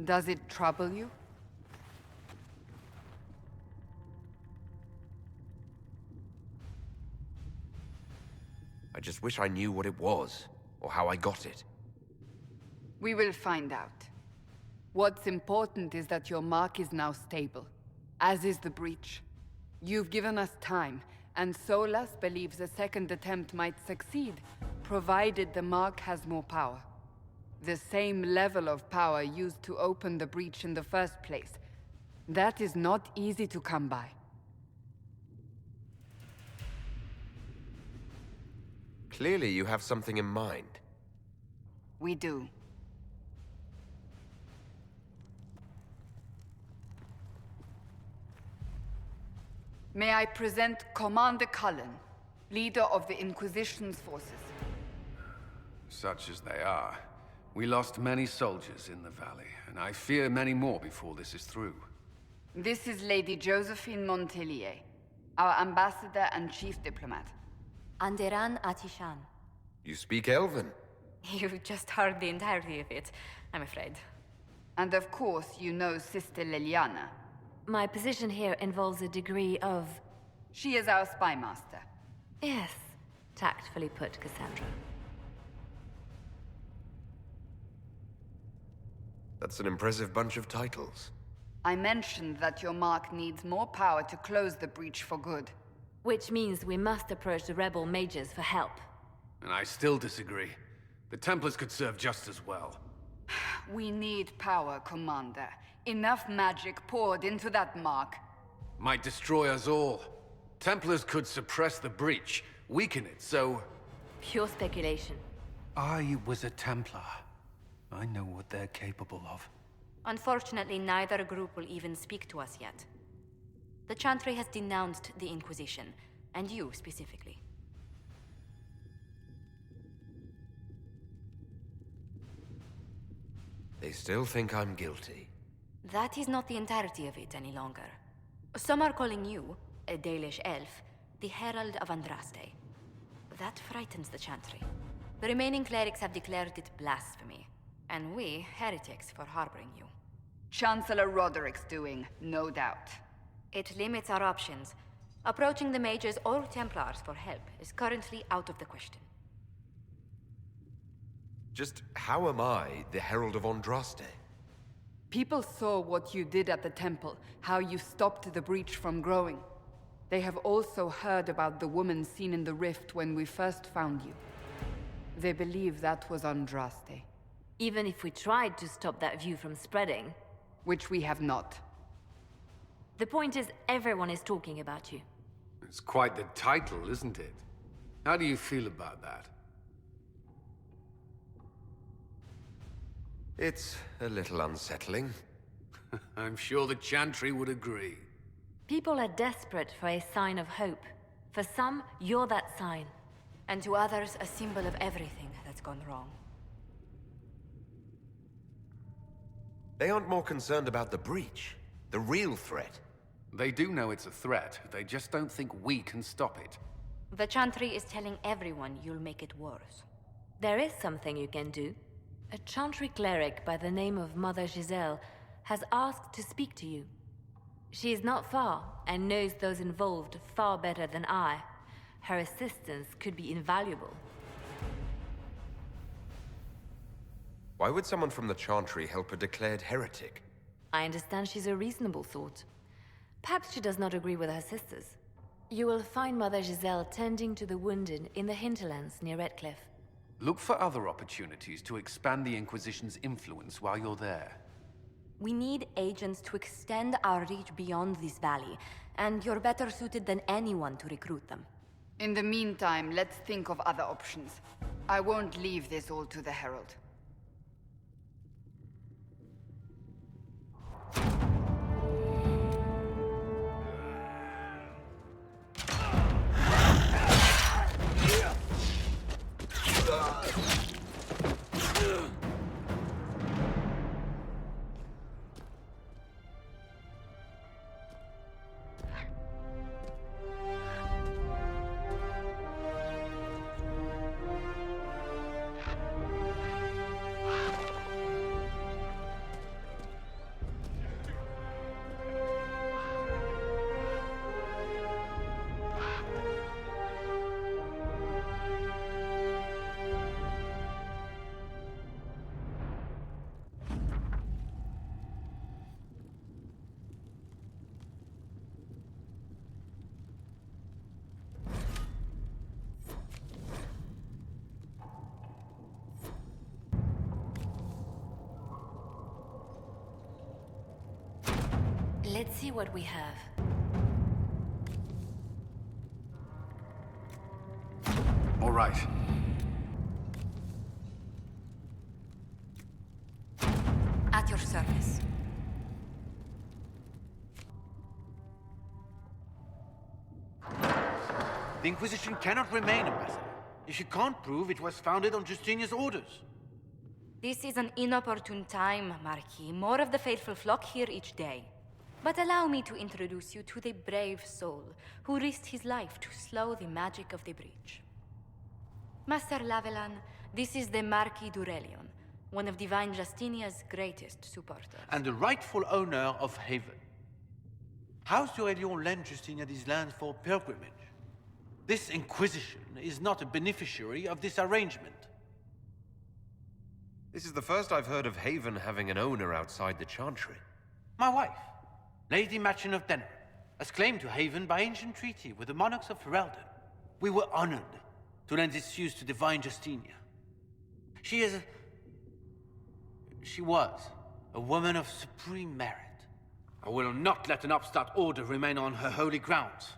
Does it trouble you? I just wish I knew what it was, or how I got it. We will find out. What's important is that your mark is now stable, as is the breach. You've given us time, and Solas believes a second attempt might succeed, provided the mark has more power. The same level of power used to open the breach in the first place. That is not easy to come by. Clearly you have something in mind. We do. May I present Commander Cullen, leader of the Inquisition's forces. Such as they are. We lost many soldiers in the valley, and I fear many more before this is through. This is Lady Josephine Montelier, our ambassador and chief diplomat. Anderan Atishan. You speak Elven. You've just heard the entirety of it, I'm afraid. And of course, you know Sister Liliana. My position here involves a degree of... She is our spy master. Yes, tactfully put, Cassandra. That's an impressive bunch of titles. I mentioned that your mark needs more power to close the breach for good. Which means we must approach the rebel mages for help. And I still disagree. The Templars could serve just as well. We need power, Commander. Enough magic poured into that mark. Might destroy us all. Templars could suppress the breach, weaken it, so... Pure speculation. I was a Templar. I know what they're capable of. Unfortunately, neither group will even speak to us yet. The Chantry has denounced the Inquisition, and you specifically. They still think I'm guilty. That is not the entirety of it any longer. Some are calling you, a Dalish elf, the Herald of Andraste. That frightens the Chantry. The remaining clerics have declared it blasphemy, and we, heretics, for harboring you. Chancellor Roderick's doing, no doubt. It limits our options. Approaching the mages or Templars for help is currently out of the question. Just how am I the Herald of Andraste? People saw what you did at the temple, how you stopped the breach from growing. They have also heard about the woman seen in the rift when we first found you. They believe that was Andraste. Even if we tried to stop that view from spreading... Which we have not. The point is, everyone is talking about you. It's quite the title, isn't it? How do you feel about that? It's a little unsettling. I'm sure the Chantry would agree. People are desperate for a sign of hope. For some, you're that sign. And to others, a symbol of everything that's gone wrong. They aren't more concerned about the breach, the real threat. They do know it's a threat, they just don't think we can stop it. The Chantry is telling everyone you'll make it worse. There is something you can do. A Chantry cleric by the name of Mother Giselle has asked to speak to you. She is not far, and knows those involved far better than I. Her assistance could be invaluable. Why would someone from the Chantry help a declared heretic? I understand she's a reasonable sort. Perhaps she does not agree with her sisters. You will find Mother Giselle tending to the wounded in the Hinterlands near Redcliffe. Look for other opportunities to expand the Inquisition's influence while you're there. We need agents to extend our reach beyond this valley, and you're better suited than anyone to recruit them. In the meantime, let's think of other options. I won't leave this all to the Herald. Let's see what we have. All right. At your service. The Inquisition cannot remain, Ambassador, if you can't prove it was founded on Justinia's orders. This is an inopportune time, Marquis. More of the faithful flock here each day. But allow me to introduce you to the brave soul who risked his life to slow the magic of the breach. Master Lavelan, this is the Marquis d'Aurelion, one of Divine Justinia's greatest supporters. And the rightful owner of Haven. House d'Aurelion lent Justinia these lands for pilgrimage. This Inquisition is not a beneficiary of this arrangement. This is the first I've heard of Haven having an owner outside the Chantry. My wife, Lady Machin of Denner, has claimed to Haven by ancient treaty with the monarchs of Ferelden. We were honored to lend its use to Divine Justinia. She was a woman of supreme merit. I will not let an upstart order remain on her holy grounds.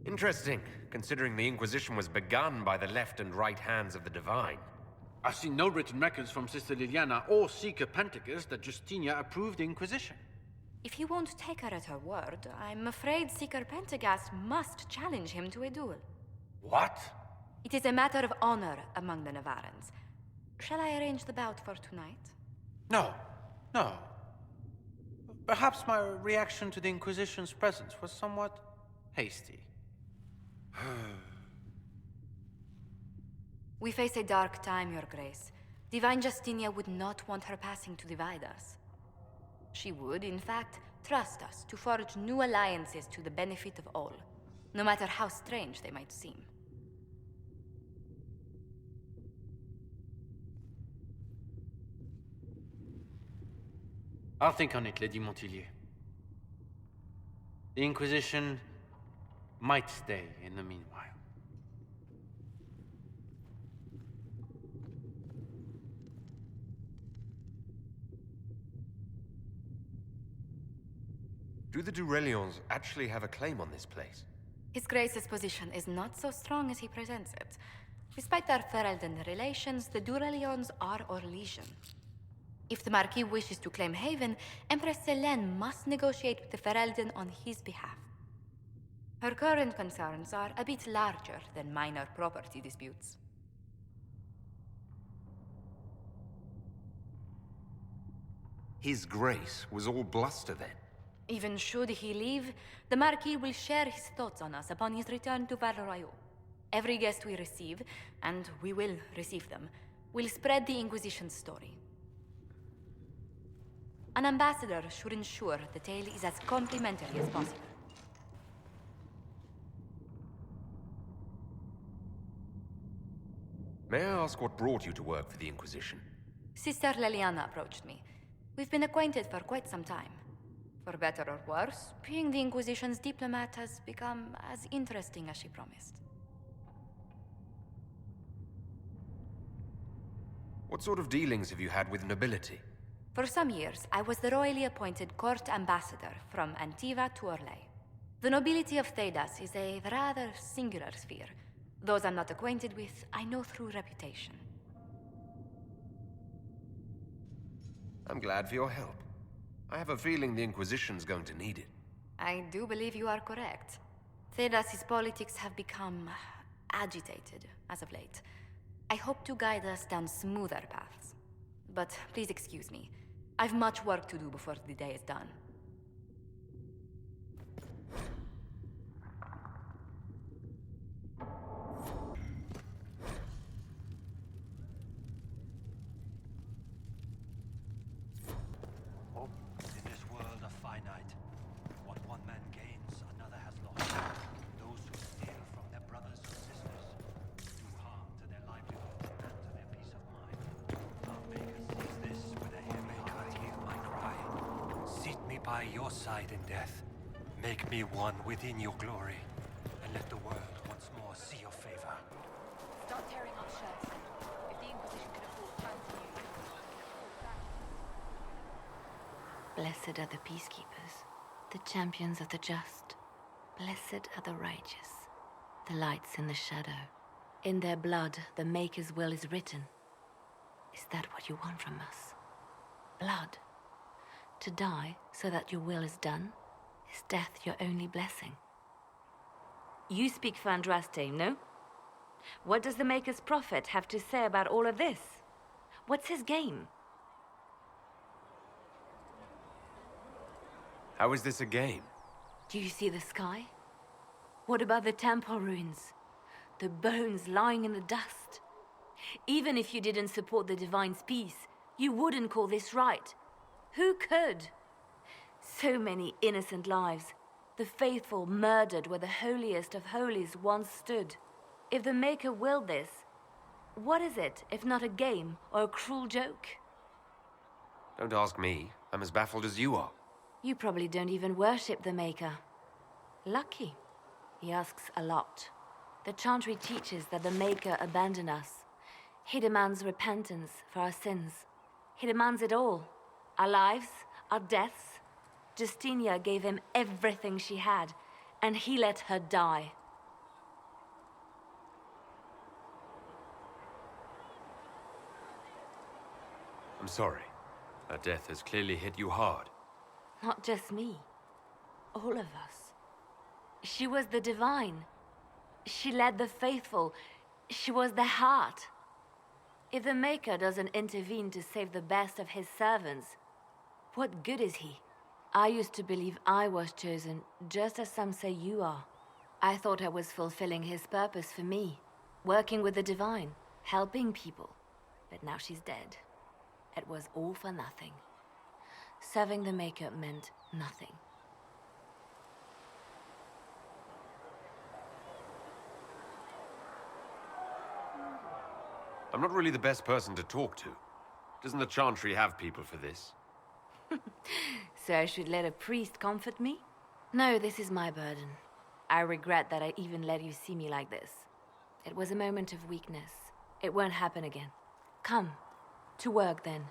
Interesting, considering the Inquisition was begun by the left and right hands of the Divine. I've seen no written records from Sister Liliana or Seeker Pentecost that Justinia approved the Inquisition. If you won't take her at her word, I'm afraid Seeker Pentagast must challenge him to a duel. What? It is a matter of honor among the Navarrans. Shall I arrange the bout for tonight? No. Perhaps my reaction to the Inquisition's presence was somewhat hasty. We face a dark time, Your Grace. Divine Justinia would not want her passing to divide us. She would, in fact, trust us to forge new alliances to the benefit of all, no matter how strange they might seem. I'll think on it, Lady Montillier. The Inquisition might stay in the meanwhile. Do the Durelions actually have a claim on this place? His Grace's position is not so strong as he presents it. Despite their Ferelden relations, the Durelions are our legion. If the Marquis wishes to claim Haven, Empress Selene must negotiate with the Ferelden on his behalf. Her current concerns are a bit larger than minor property disputes. His Grace was all bluster then. Even should he leave, the Marquis will share his thoughts on us upon his return to Val Royeaux. Every guest we receive, and we will receive them, will spread the Inquisition's story. An ambassador should ensure the tale is as complimentary as possible. May I ask what brought you to work for the Inquisition? Sister Liliana approached me. We've been acquainted for quite some time. For better or worse, being the Inquisition's diplomat has become as interesting as she promised. What sort of dealings have you had with nobility? For some years, I was the royally appointed court ambassador from Antiva to Orlais. The nobility of Thedas is a rather singular sphere. Those I'm not acquainted with, I know through reputation. I'm glad for your help. I have a feeling the Inquisition's going to need it. I do believe you are correct. Thedas' politics have become agitated as of late. I hope to guide us down smoother paths. But please excuse me. I've much work to do before the day is done. In this world of finite, what one man gains, another has lost. Those who steal from their brothers or sisters do harm to their livelihood and to their peace of mind. Our Maker sees this with a heavy heart. Hear my cry. Seat me by your side in death. Make me one within your glory, and let the world once more Blessed are the peacekeepers, the champions of the just. Blessed are the righteous, the lights in the shadow. In their blood, the Maker's will is written. Is that what you want from us? Blood? To die so that your will is done? Is death your only blessing? You speak for Andraste, no? What does the Maker's prophet have to say about all of this? What's his game? How is this a game? Do you see the sky? What about the temple ruins? The bones lying in the dust? Even if you didn't support the Divine's peace, you wouldn't call this right. Who could? So many innocent lives. The faithful murdered where the holiest of holies once stood. If the Maker willed this, what is it if not a game or a cruel joke? Don't ask me. I'm as baffled as you are. You probably don't even worship the Maker. Lucky. He asks a lot. The Chantry teaches that the Maker abandoned us. He demands repentance for our sins. He demands it all. Our lives, our deaths. Justinia gave him everything she had, and he let her die. I'm sorry. That death has clearly hit you hard. Not just me. All of us. She was the Divine. She led the faithful. She was their heart. If the Maker doesn't intervene to save the best of his servants, what good is he? I used to believe I was chosen, just as some say you are. I thought I was fulfilling his purpose for me, working with the Divine, helping people. But now she's dead. It was all for nothing. Serving the Maker meant nothing. I'm not really the best person to talk to. Doesn't the Chantry have people for this? So I should let a priest comfort me? No, this is my burden. I regret that I even let you see me like this. It was a moment of weakness. It won't happen again. Come, to work then.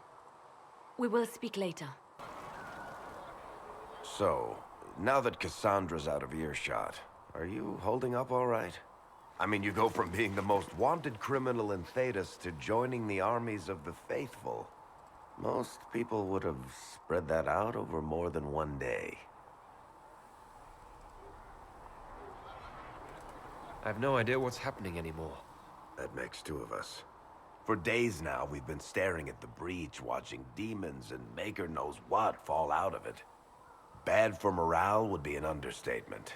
We will speak later. So, now that Cassandra's out of earshot, are you holding up all right? I mean, you go from being the most wanted criminal in Thedas to joining the armies of the faithful. Most people would have spread that out over more than one day. I have no idea what's happening anymore. That makes two of us. For days now, we've been staring at the breach, watching demons and Maker knows what fall out of it. Bad for morale would be an understatement.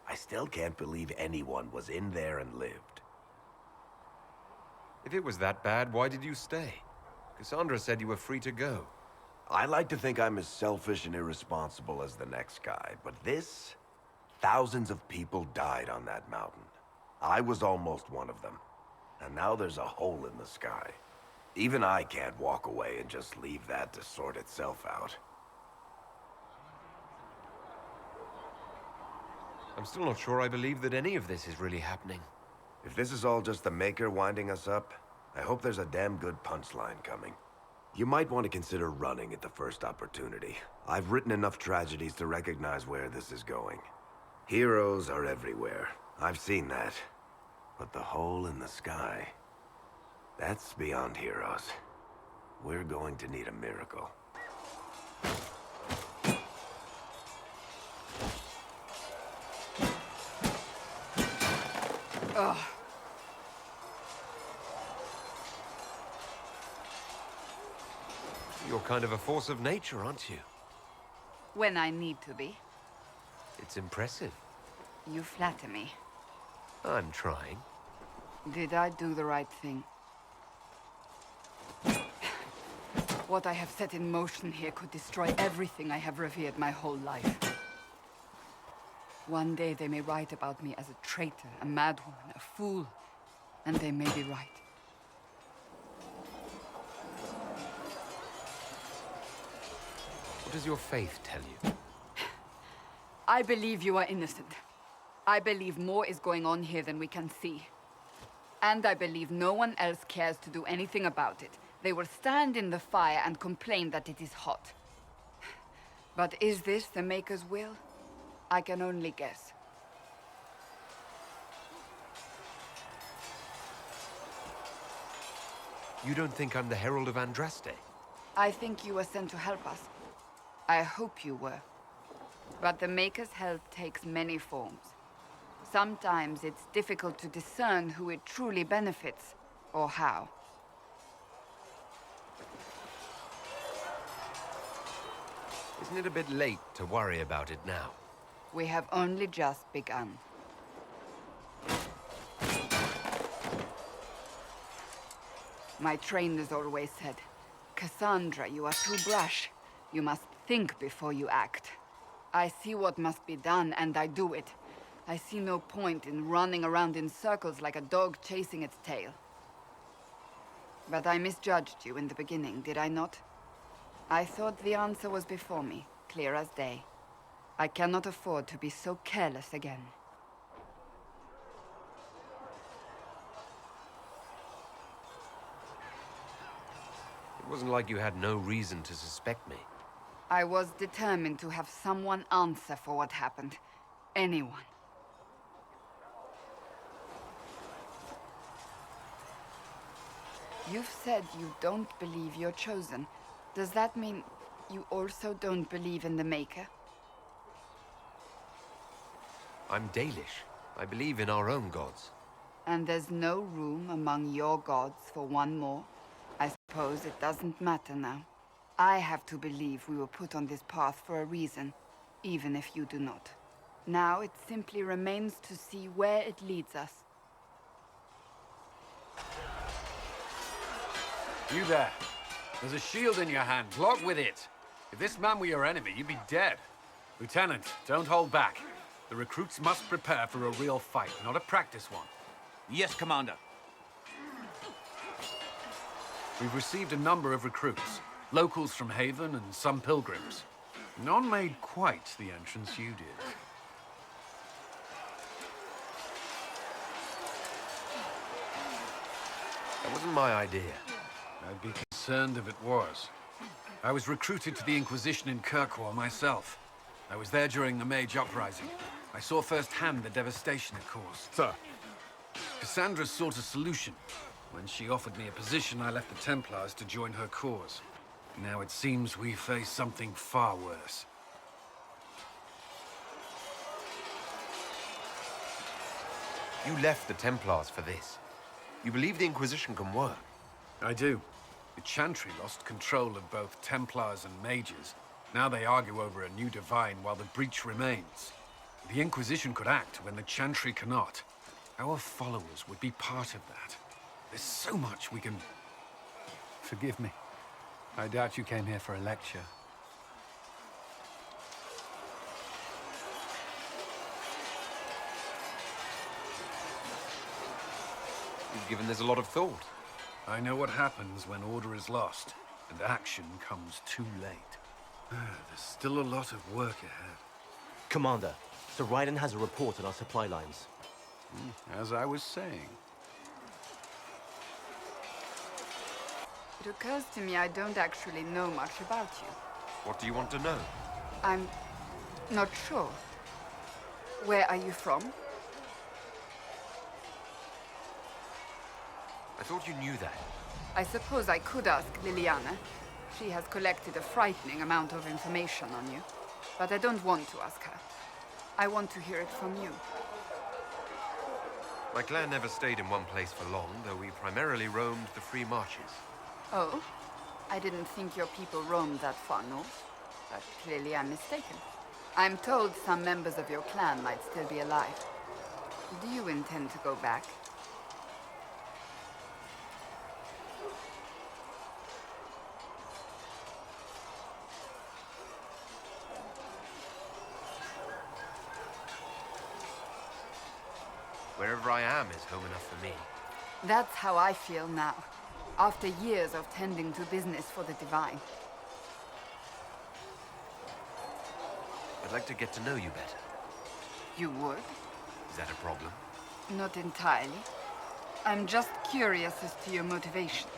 I still can't believe anyone was in there and lived. If it was that bad, why did you stay? Cassandra said you were free to go. I like to think I'm as selfish and irresponsible as the next guy, but this... Thousands of people died on that mountain. I was almost one of them. And now there's a hole in the sky. Even I can't walk away and just leave that to sort itself out. I'm still not sure I believe that any of this is really happening. If this is all just the Maker winding us up, I hope there's a damn good punchline coming. You might want to consider running at the first opportunity. I've written enough tragedies to recognize where this is going. Heroes are everywhere. I've seen that. But the hole in the sky... that's beyond heroes. We're going to need a miracle. Ugh. You're kind of a force of nature, aren't you? When I need to be. It's impressive. You flatter me. I'm trying. Did I do the right thing? What I have set in motion here could destroy everything I have revered my whole life. One day they may write about me as a traitor, a madwoman, a fool. And they may be right. What does your faith tell you? I believe you are innocent. I believe more is going on here than we can see. And I believe no one else cares to do anything about it. They will stand in the fire and complain that it is hot. But is this the Maker's will? I can only guess. You don't think I'm the Herald of Andraste? I think you were sent to help us. I hope you were. But the Maker's help takes many forms. Sometimes it's difficult to discern who it truly benefits, or how. Isn't it a bit late to worry about it now? We have only just begun. My trainers always said, Cassandra, you are too brash. You must think before you act. I see what must be done, and I do it. I see no point in running around in circles like a dog chasing its tail. But I misjudged you in the beginning, did I not? I thought the answer was before me, clear as day. I cannot afford to be so careless again. It wasn't like you had no reason to suspect me. I was determined to have someone answer for what happened. Anyone. You've said you don't believe you're chosen. Does that mean you also don't believe in the Maker? I'm Dalish. I believe in our own gods. And there's no room among your gods for one more? I suppose it doesn't matter now. I have to believe we were put on this path for a reason, even if you do not. Now it simply remains to see where it leads us. You there. There's a shield in your hand. Log with it. If this man were your enemy, you'd be dead. Lieutenant, don't hold back. The recruits must prepare for a real fight, not a practice one. Yes, Commander. We've received a number of recruits. Locals from Haven and some pilgrims. None made quite the entrance you did. That wasn't my idea. I'd be concerned if it was. I was recruited to the Inquisition in Kirkwall myself. I was there during the Mage Uprising. I saw firsthand the devastation it caused. Sir. Cassandra sought a solution. When she offered me a position, I left the Templars to join her cause. Now it seems we face something far worse. You left the Templars for this. You believe the Inquisition can work? I do. The Chantry lost control of both Templars and Mages. Now they argue over a new divine while the breach remains. The Inquisition could act when the Chantry cannot. Our followers would be part of that. There's so much we can... Forgive me. I doubt you came here for a lecture. You've given this a lot of thought. I know what happens when order is lost, and action comes too late. There's still a lot of work ahead. Commander, Sir Raiden has a report on our supply lines. As I was saying. It occurs to me I don't actually know much about you. What do you want to know? I'm not sure. Where are you from? I thought you knew that. I suppose I could ask Liliana. She has collected a frightening amount of information on you. But I don't want to ask her. I want to hear it from you. My clan never stayed in one place for long, though we primarily roamed the free marches. Oh? I didn't think your people roamed that far north. But clearly I'm mistaken. I'm told some members of your clan might still be alive. Do you intend to go back? Wherever I am is home enough for me. That's how I feel now, after years of tending to business for the Divine. I'd like to get to know you better. You would? Is that a problem? Not entirely. I'm just curious as to your motivation.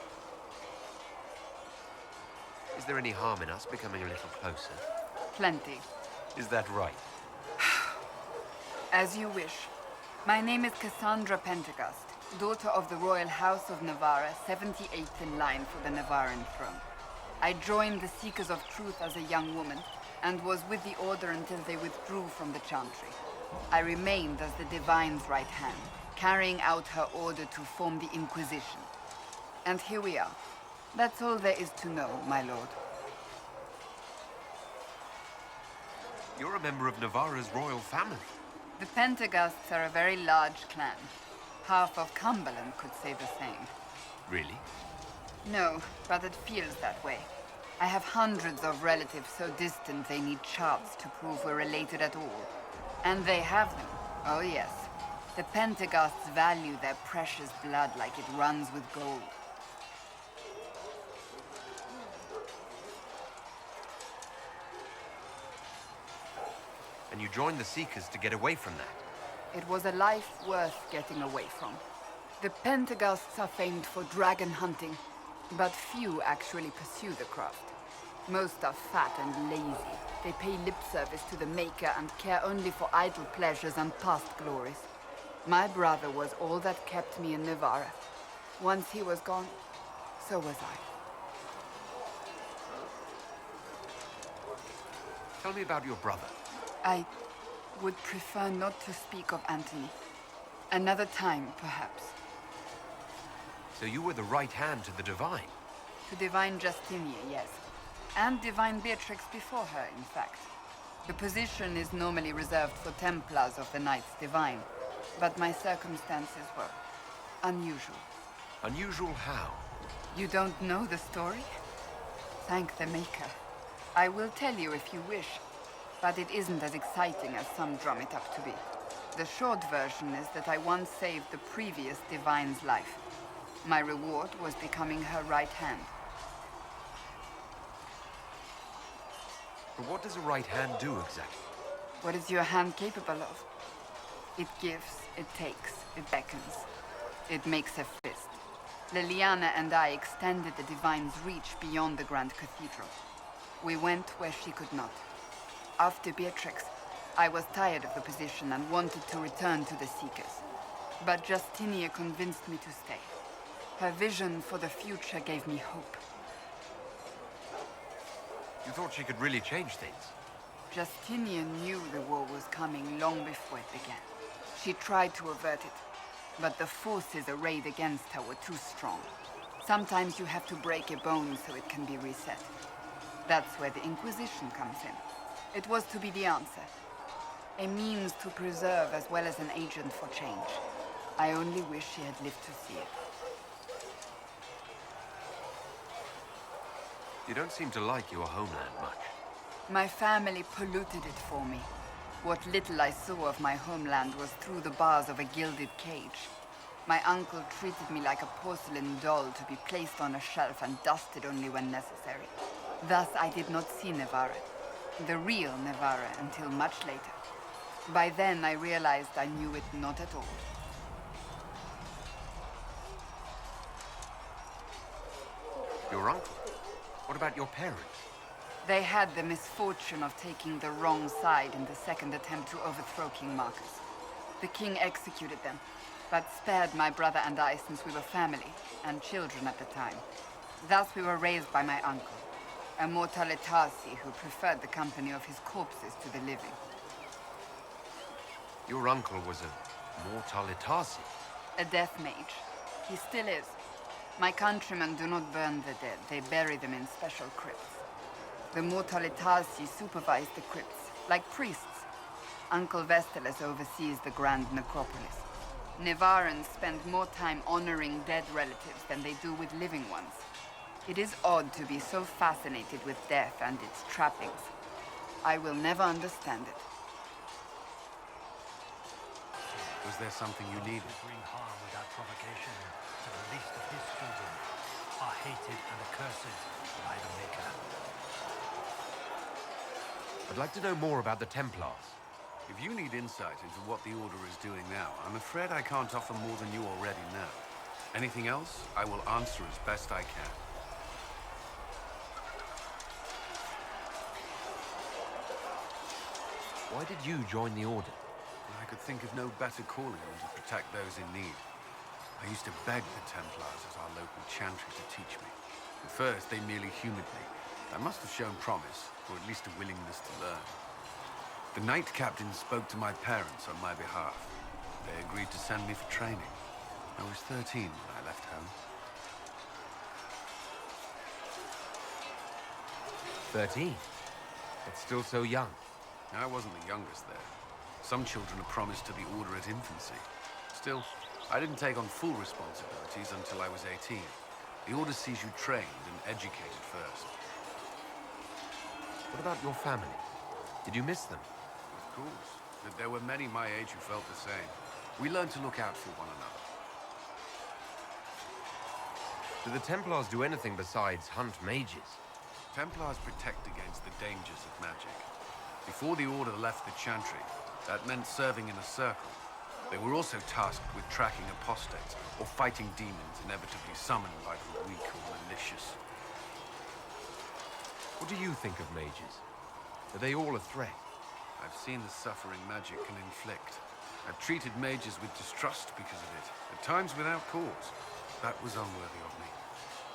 Is there any harm in us becoming a little closer? Plenty. Is that right? As you wish. My name is Cassandra Pentecost, daughter of the Royal House of Navarra, 78th in line for the Navarran throne. I joined the Seekers of Truth as a young woman, and was with the Order until they withdrew from the Chantry. I remained as the Divine's right hand, carrying out her order to form the Inquisition. And here we are. That's all there is to know, my lord. You're a member of Navarra's royal family. The Pentecosts are a very large clan. Half of Cumberland could say the same. Really? No, but it feels that way. I have hundreds of relatives so distant they need charts to prove we're related at all. And they have them. Oh yes. The Pentecosts value their precious blood like it runs with gold. And you joined the Seekers to get away from that? It was a life worth getting away from. The Pentecosts are famed for dragon hunting, but few actually pursue the craft. Most are fat and lazy. They pay lip service to the Maker and care only for idle pleasures and past glories. My brother was all that kept me in Navarra. Once he was gone, so was I. Tell me about your brother. I would prefer not to speak of Anthony. Another time, perhaps. So you were the right hand to the Divine? To Divine Justinia, yes. And Divine Beatrix before her, in fact. The position is normally reserved for Templars of the Knights Divine, but my circumstances were unusual. Unusual how? You don't know the story? Thank the Maker. I will tell you if you wish, but it isn't as exciting as some drum it up to be. The short version is that I once saved the previous Divine's life. My reward was becoming her right hand. But what does a right hand do exactly? What is your hand capable of? It gives, it takes, it beckons. It makes a fist. Liliana and I extended the Divine's reach beyond the Grand Cathedral. We went where she could not. After Beatrix, I was tired of the position and wanted to return to the Seekers. But Justinia convinced me to stay. Her vision for the future gave me hope. You thought she could really change things? Justinia knew the war was coming long before it began. She tried to avert it, but the forces arrayed against her were too strong. Sometimes you have to break a bone so it can be reset. That's where the Inquisition comes in. It was to be the answer. A means to preserve as well as an agent for change. I only wish she had lived to see it. You don't seem to like your homeland much. My family polluted it for me. What little I saw of my homeland was through the bars of a gilded cage. My uncle treated me like a porcelain doll to be placed on a shelf and dusted only when necessary. Thus I did not see Navarra, the real Navarra, until much later. By then I realized I knew it not at all. Your uncle? What about your parents? They had the misfortune of taking the wrong side in the second attempt to overthrow King Marcus. The king executed them, but spared my brother and I since we were family, and children at the time. Thus we were raised by my uncle, a Mortalitasi who preferred the company of his corpses to the living. Your uncle was a Mortalitasi? A death mage. He still is. My countrymen do not burn the dead, they bury them in special crypts. The Mortalitasi supervise the crypts, like priests. Uncle Vestalis oversees the grand necropolis. Navarrans spend more time honoring dead relatives than they do with living ones. It is odd to be so fascinated with death and its trappings. I will never understand it. Was there something you needed? Bring harm without provocation to the least of his children are hated and accursed by the Maker. I'd like to know more about the Templars. If you need insight into what the Order is doing now, I'm afraid I can't offer more than you already know. Anything else, I will answer as best I can. Why did you join the Order? I could think of no better calling than to protect those in need. I used to beg the Templars as our local chantry to teach me. At first, they merely humored me. I must have shown promise, or at least a willingness to learn. The Knight Captain spoke to my parents on my behalf. They agreed to send me for training. I was 13 when I left home. 13? That's still so young. I wasn't the youngest there. Some children are promised to the Order at infancy. Still, I didn't take on full responsibilities until I was 18. The Order sees you trained and educated first. What about your family? Did you miss them? Of course. But there were many my age who felt the same. We learned to look out for one another. Do the Templars do anything besides hunt mages? Templars protect against the dangers of magic. Before the Order left the Chantry, that meant serving in a circle. They were also tasked with tracking apostates, or fighting demons inevitably summoned by the weak or malicious. What do you think of mages? Are they all a threat? I've seen the suffering magic can inflict. I've treated mages with distrust because of it, at times without cause. That was unworthy of me.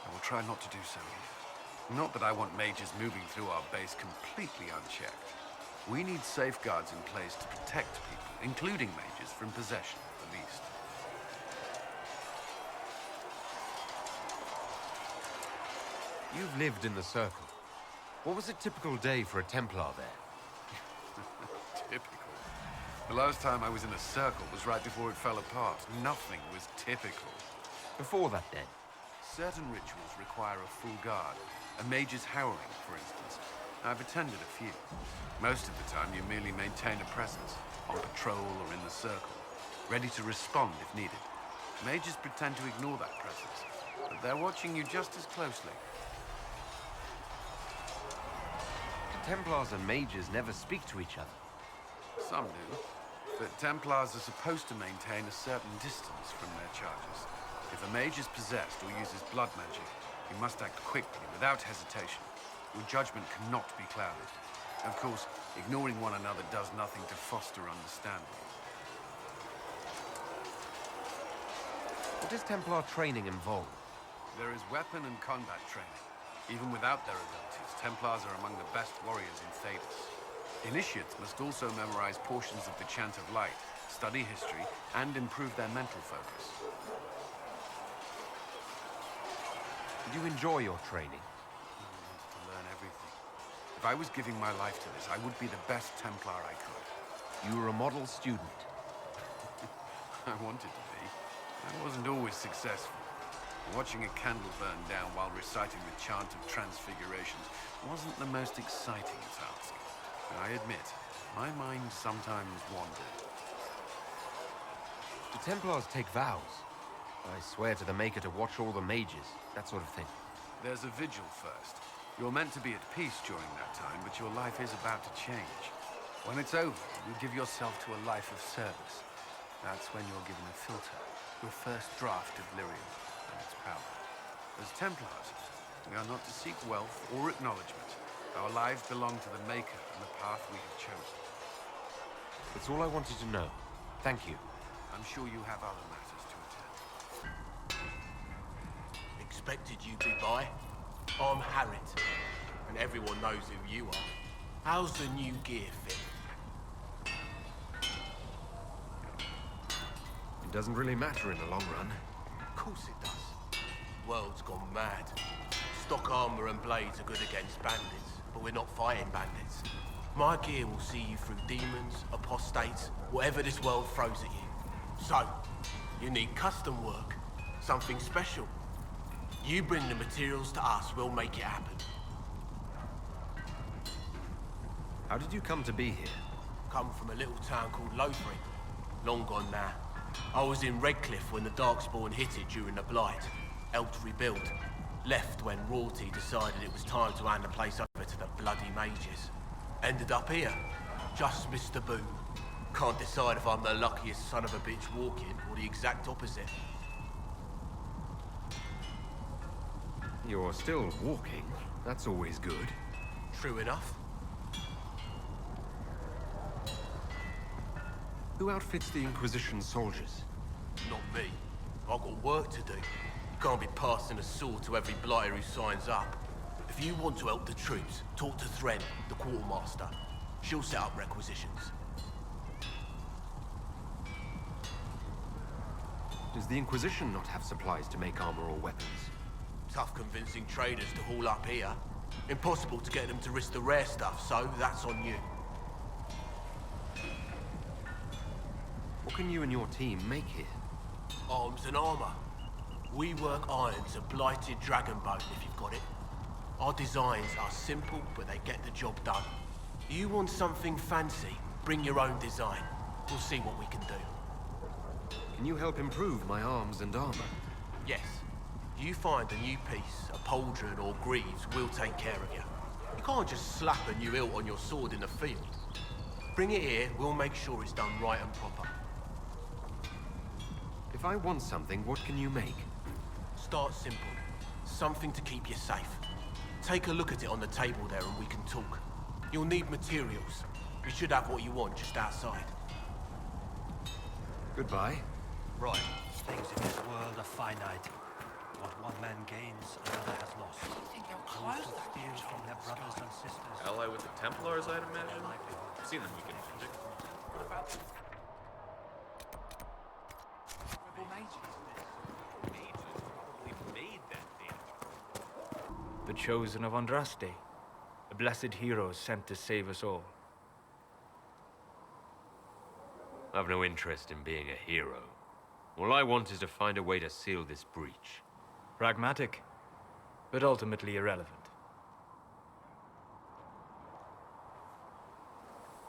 I will try not to do so here. Not that I want mages moving through our base completely unchecked. We need safeguards in place to protect people, including mages, from possession, at the least. You've lived in the Circle. What was a typical day for a Templar there? Typical. The last time I was in a circle was right before it fell apart. Nothing was typical. Before that, then? Certain rituals require a full guard. A mage's howling, for instance. I've attended a few. Most of the time, you merely maintain a presence, on patrol or in the circle, ready to respond if needed. Mages pretend to ignore that presence, but they're watching you just as closely. Templars and mages never speak to each other. Some do, but Templars are supposed to maintain a certain distance from their charges. If a mage is possessed or uses blood magic, you must act quickly, without hesitation. Your judgment cannot be clouded. Of course, ignoring one another does nothing to foster understanding. What does Templar training involve? There is weapon and combat training. Even without their abilities, Templars are among the best warriors in Thedas. Initiates must also memorize portions of the Chant of Light, study history, and improve their mental focus. Did you enjoy your training? I wanted to learn everything. If I was giving my life to this, I would be the best Templar I could. You were a model student. I wanted to be. I wasn't always successful. Watching a candle burn down while reciting the Chant of Transfigurations wasn't the most exciting task. But I admit, my mind sometimes wandered. Do Templars take vows? I swear to the Maker to watch all the mages, that sort of thing. There's a vigil first. You're meant to be at peace during that time, but your life is about to change. When it's over, you give yourself to a life of service. That's when you're given a filter, your first draft of lyrium and its power. As Templars, we are not to seek wealth or acknowledgement. Our lives belong to the Maker and the path we have chosen. That's all I wanted to know. Thank you. I'm sure you have other matters to attend. Expected you'd be by. I'm Harriet, and everyone knows who you are. How's the new gear fit? It doesn't really matter in the long run. Of course it does. World's gone mad. Stock armor and blades are good against bandits, but we're not fighting bandits. My gear will see you through demons, apostates, whatever this world throws at you. So, you need custom work, something special. You bring the materials to us, we'll make it happen. How did you come to be here? Come from a little town called Lothring. Long gone now. I was in Redcliffe when the Darkspawn hit it during the Blight. Helped rebuild. Left when royalty decided it was time to hand the place over to the bloody mages. Ended up here. Just missed the boom. Can't decide if I'm the luckiest son of a bitch walking or the exact opposite. You're still walking. That's always good. True enough. Who outfits the Inquisition soldiers? Not me. I've got work to do. You can't be passing a sword to every blighter who signs up. If you want to help the troops, talk to Thren, the quartermaster. She'll set up requisitions. Does the Inquisition not have supplies to make armor or weapons? Tough convincing traders to haul up here. Impossible to get them to risk the rare stuff, so that's on you. What can you and your team make here? Arms and armor. We work irons, a blighted dragon bone if you've got it. Our designs are simple, but they get the job done. You want something fancy, bring your own design. We'll see what we can do. Can you help improve my arms and armor? Yes. You find a new piece, a pauldron or greaves, we'll take care of you. You can't just slap a new hilt on your sword in the field. Bring it here, we'll make sure it's done right and proper. If I want something, what can you make? Start simple. Something to keep you safe. Take a look at it on the table there and we can talk. You'll need materials. You should have what you want just outside. Goodbye. Right. Things in this world are finite. What one man gains, another has lost. Those who steal from their brothers and sisters. Ally with the Templars, I'd imagine. I've seen them weaken magic. What about them? The chosen of Andraste, a blessed hero sent to save us all. I've no interest in being a hero. All I want is to find a way to seal this breach. Pragmatic, but ultimately irrelevant.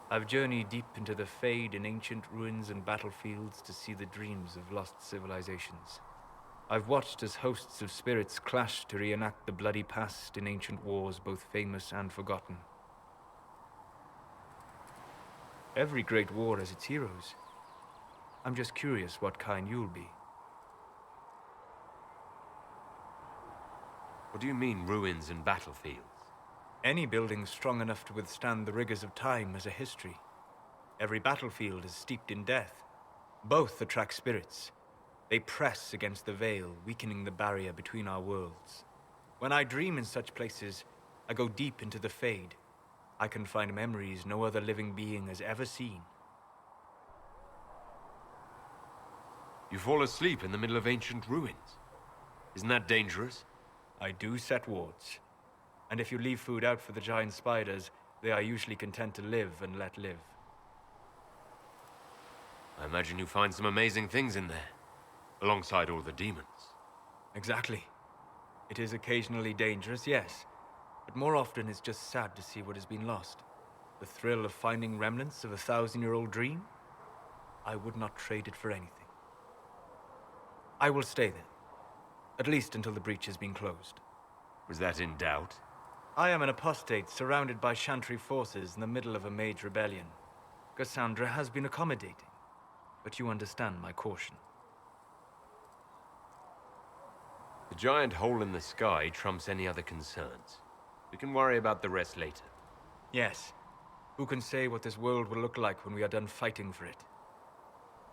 I've journeyed deep into the Fade in ancient ruins and battlefields to see the dreams of lost civilizations. I've watched as hosts of spirits clash to reenact the bloody past in ancient wars, both famous and forgotten. Every great war has its heroes. I'm just curious what kind you'll be. What do you mean, ruins and battlefields? Any building strong enough to withstand the rigors of time has a history. Every battlefield is steeped in death. Both attract spirits. They press against the veil, weakening the barrier between our worlds. When I dream in such places, I go deep into the Fade. I can find memories no other living being has ever seen. You fall asleep in the middle of ancient ruins. Isn't that dangerous? I do set wards. And if you leave food out for the giant spiders, they are usually content to live and let live. I imagine you find some amazing things in there, alongside all the demons. Exactly. It is occasionally dangerous, yes. But more often it's just sad to see what has been lost. The thrill of finding remnants of a 1,000-year-old dream? I would not trade it for anything. I will stay there. At least until the breach has been closed. Was that in doubt? I am an apostate surrounded by Chantry forces in the middle of a mage rebellion. Cassandra has been accommodating, but you understand my caution. The giant hole in the sky trumps any other concerns. We can worry about the rest later. Yes. Who can say what this world will look like when we are done fighting for it?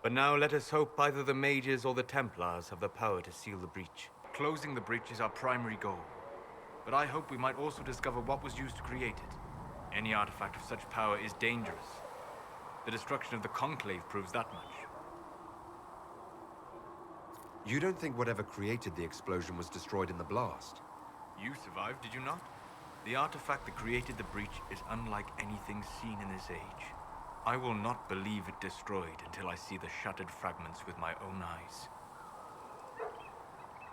But now let us hope either the mages or the Templars have the power to seal the breach. Closing the breach is our primary goal. But I hope we might also discover what was used to create it. Any artifact of such power is dangerous. The destruction of the Conclave proves that much. You don't think whatever created the explosion was destroyed in the blast? You survived, did you not? The artifact that created the breach is unlike anything seen in this age. I will not believe it destroyed until I see the shattered fragments with my own eyes.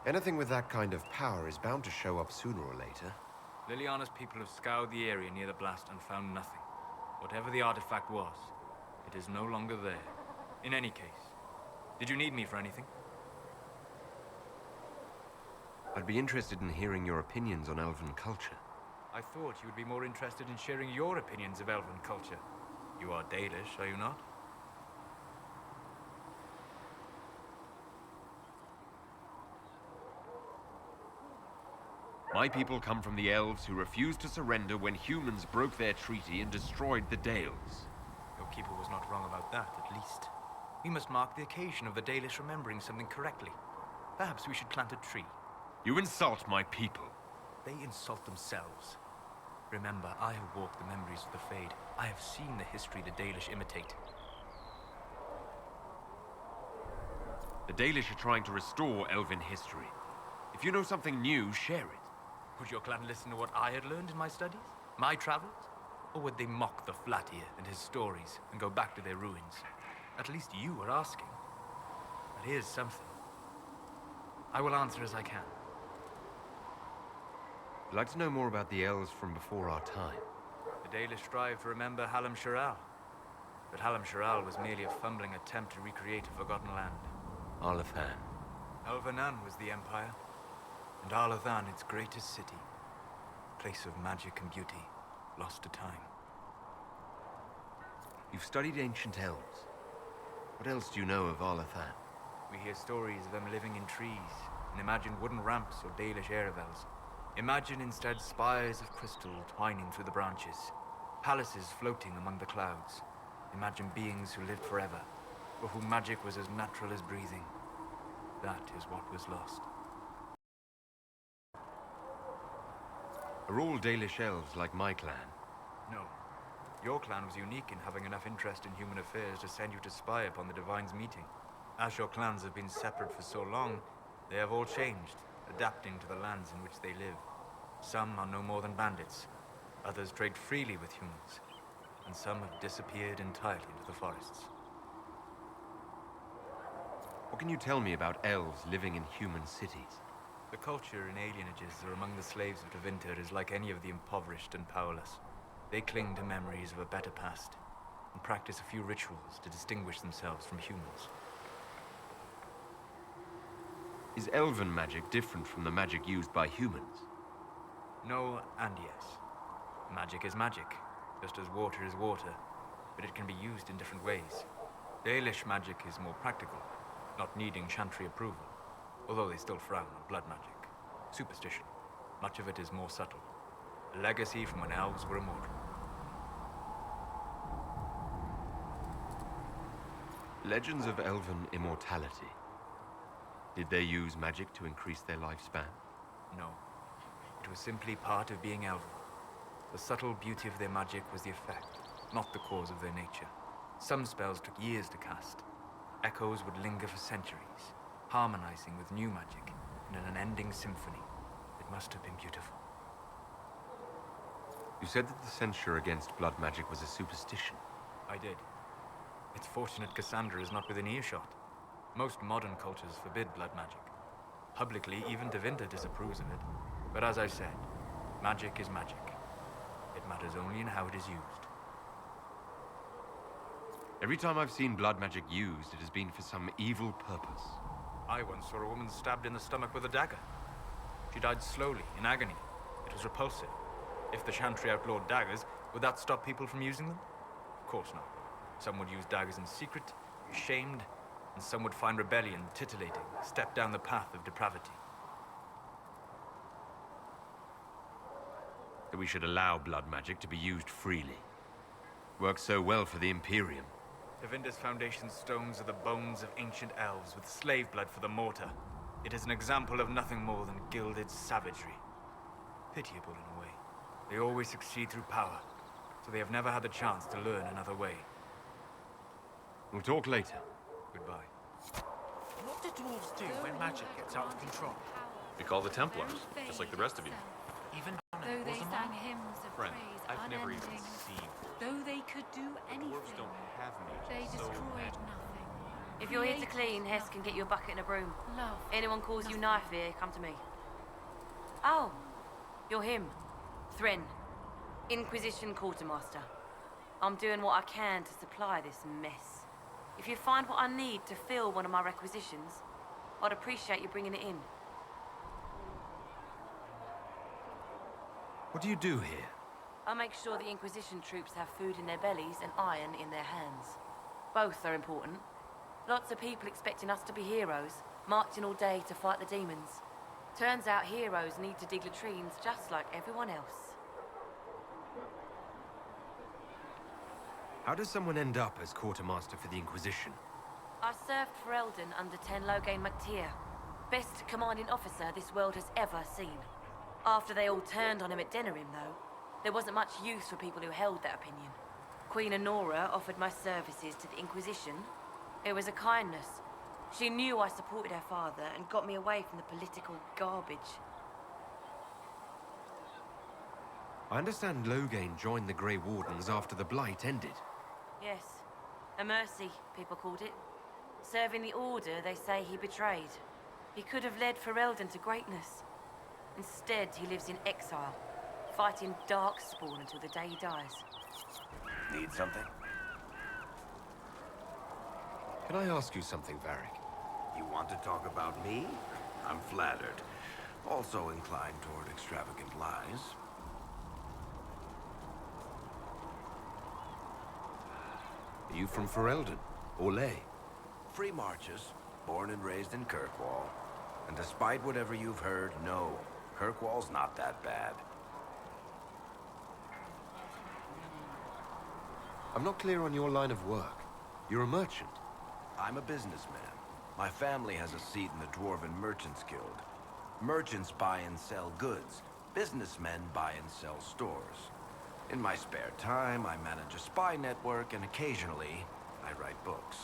Anything with that kind of power is bound to show up sooner or later. Liliana's people have scoured the area near the blast and found nothing. Whatever the artifact was, it is no longer there. In any case, did you need me for anything? I'd be interested in hearing your opinions on elven culture. I thought you would be more interested in sharing your opinions of elven culture. You are Dalish, are you not? My people come from the elves who refused to surrender when humans broke their treaty and destroyed the Dales. Your shopkeeper was not wrong about that, at least. We must mark the occasion of the Dalish remembering something correctly. Perhaps we should plant a tree. You insult my people. They insult themselves. Remember, I have walked the memories of the Fade. I have seen the history the Dalish imitate. The Dalish are trying to restore Elven history. If you know something new, share it. Would your clan listen to what I had learned in my studies? My travels? Or would they mock the Flatir and his stories and go back to their ruins? At least you are asking. But here's something. I will answer as I can. I'd like to know more about the elves from before our time. The Dalish strive to remember Hallam Sharal. But Hallam Sharal was merely a fumbling attempt to recreate a forgotten land. Arlathan. Elvanan was the empire, and Arlathan its greatest city. Place of magic and beauty, lost to time. You've studied ancient elves. What else do you know of Arlathan? We hear stories of them living in trees, and imagine wooden ramps or Dalish Erebels. Imagine instead spires of crystal twining through the branches, palaces floating among the clouds. Imagine beings who lived forever, for whom magic was as natural as breathing. That is what was lost. Are all Dalish elves like my clan? No. Your clan was unique in having enough interest in human affairs to send you to spy upon the Divine's meeting. As your clans have been separate for so long, they have all changed, adapting to the lands in which they live. Some are no more than bandits. Others trade freely with humans. And some have disappeared entirely into the forests. What can you tell me about elves living in human cities? The culture in alienages or among the slaves of Tevinter is like any of the impoverished and powerless. They cling to memories of a better past and practice a few rituals to distinguish themselves from humans. Is elven magic different from the magic used by humans? No and yes. Magic is magic, just as water is water, but it can be used in different ways. Dalish magic is more practical, not needing chantry approval, although they still frown on blood magic. Superstition. Much of it is more subtle. A legacy from when elves were immortal. Legends of elven immortality. Did they use magic to increase their lifespan? No. It was simply part of being elven. The subtle beauty of their magic was the effect, not the cause of their nature. Some spells took years to cast. Echoes would linger for centuries, harmonizing with new magic in an unending symphony. It must have been beautiful. You said that the censure against blood magic was a superstition. I did. It's fortunate Cassandra is not within earshot. Most modern cultures forbid blood magic. Publicly, even Tevinter disapproves of it. But as I said, magic is magic. It matters only in how it is used. Every time I've seen blood magic used, it has been for some evil purpose. I once saw a woman stabbed in the stomach with a dagger. She died slowly, in agony. It was repulsive. If the Chantry outlawed daggers, would that stop people from using them? Of course not. Some would use daggers in secret, be shamed, and some would find rebellion titillating, step down the path of depravity. That we should allow blood magic to be used freely. Works so well for the Imperium. Tevinter's foundation stones are the bones of ancient elves with slave blood for the mortar. It is an example of nothing more than gilded savagery. Pitiable in a way. They always succeed through power, so they have never had the chance to learn another way. We'll talk later. Goodbye. What do dwarves do when magic gets out of control? We call the Templars, just like the rest of you. Even Though they sang hymns of Friend, praise I've never even unending, seen. though they could do anything, Dwarves don't have they mages, so destroyed nothing. If you're here to Created clean, Hess can get you a bucket and a broom. Love. Anyone calls you knife here, come to me. Oh, you're him. Thren, Inquisition Quartermaster. I'm doing what I can to supply this mess. If you find what I need to fill one of my requisitions, I'd appreciate you bringing it in. What do you do here? I make sure the Inquisition troops have food in their bellies and iron in their hands. Both are important. Lots of people expecting us to be heroes, marching all day to fight the demons. Turns out heroes need to dig latrines just like everyone else. How does someone end up as quartermaster for the Inquisition? I served for Eldon under 10 Logain MacTier. Best commanding officer this world has ever seen. After they all turned on him at Denerim, though, there wasn't much use for people who held that opinion. Queen Honora offered my services to the Inquisition. It was a kindness. She knew I supported her father and got me away from the political garbage. I understand Logain joined the Grey Wardens after the Blight ended. Yes. A mercy, people called it. Serving the Order, they say he betrayed. He could have led Ferelden to greatness. Instead, he lives in exile, fighting Darkspawn until the day he dies. Need something? Can I ask you something, Varric? You want to talk about me? I'm flattered. Also inclined toward extravagant lies. Are you from Ferelden? Or Ley? Free Marches, born and raised in Kirkwall. And despite whatever you've heard, no, Kirkwall's not that bad. I'm not clear on your line of work. You're a merchant. I'm a businessman. My family has a seat in the Dwarven Merchants Guild. Merchants buy and sell goods. Businessmen buy and sell stores. In my spare time, I manage a spy network, and occasionally, I write books.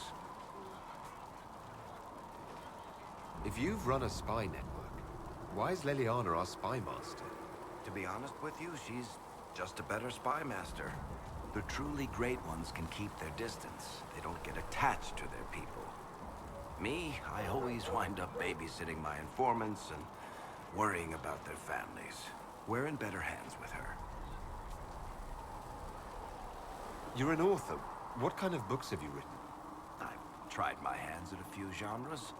If you've run a spy network, why is Leliana our spy master? To be honest with you, she's just a better spy master. The truly great ones can keep their distance. They don't get attached to their people. Me, I always wind up babysitting my informants and worrying about their families. We're in better hands with her. You're an author. What kind of books have you written? I've tried my hands at a few genres.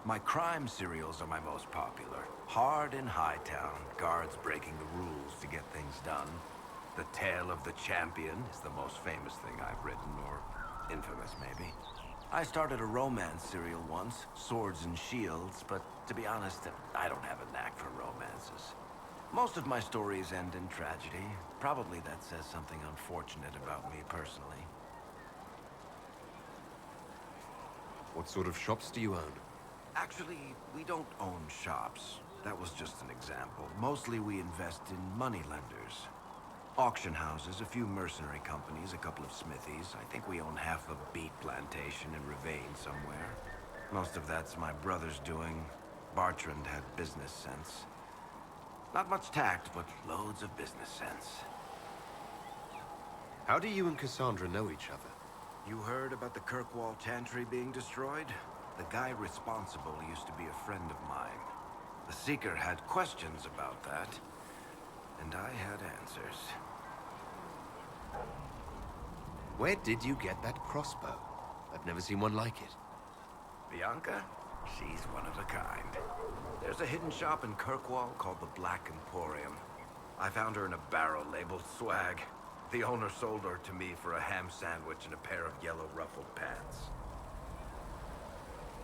My crime serials are my most popular. Hard in Hightown, guards breaking the rules to get things done. The Tale of the Champion is the most famous thing I've written, or infamous maybe. I started a romance serial once, Swords and Shields, but to be honest, I don't have a knack for romances. Most of my stories end in tragedy. Probably that says something unfortunate about me personally. What sort of shops do you own? Actually, we don't own shops. That was just an example. Mostly we invest in moneylenders. Auction houses, a few mercenary companies, a couple of smithies. I think we own half a beet plantation in Ravane somewhere. Most of that's my brother's doing. Bartrand had business sense. Not much tact, but loads of business sense. How do you and Cassandra know each other? You heard about the Kirkwall Chantry being destroyed? The guy responsible used to be a friend of mine. The Seeker had questions about that, and I had answers. Where did you get that crossbow? I've never seen one like it. Bianca? She's one of a kind. There's a hidden shop in Kirkwall called the Black Emporium. I found her in a barrel labeled swag. The owner sold her to me for a ham sandwich and a pair of yellow ruffled pants.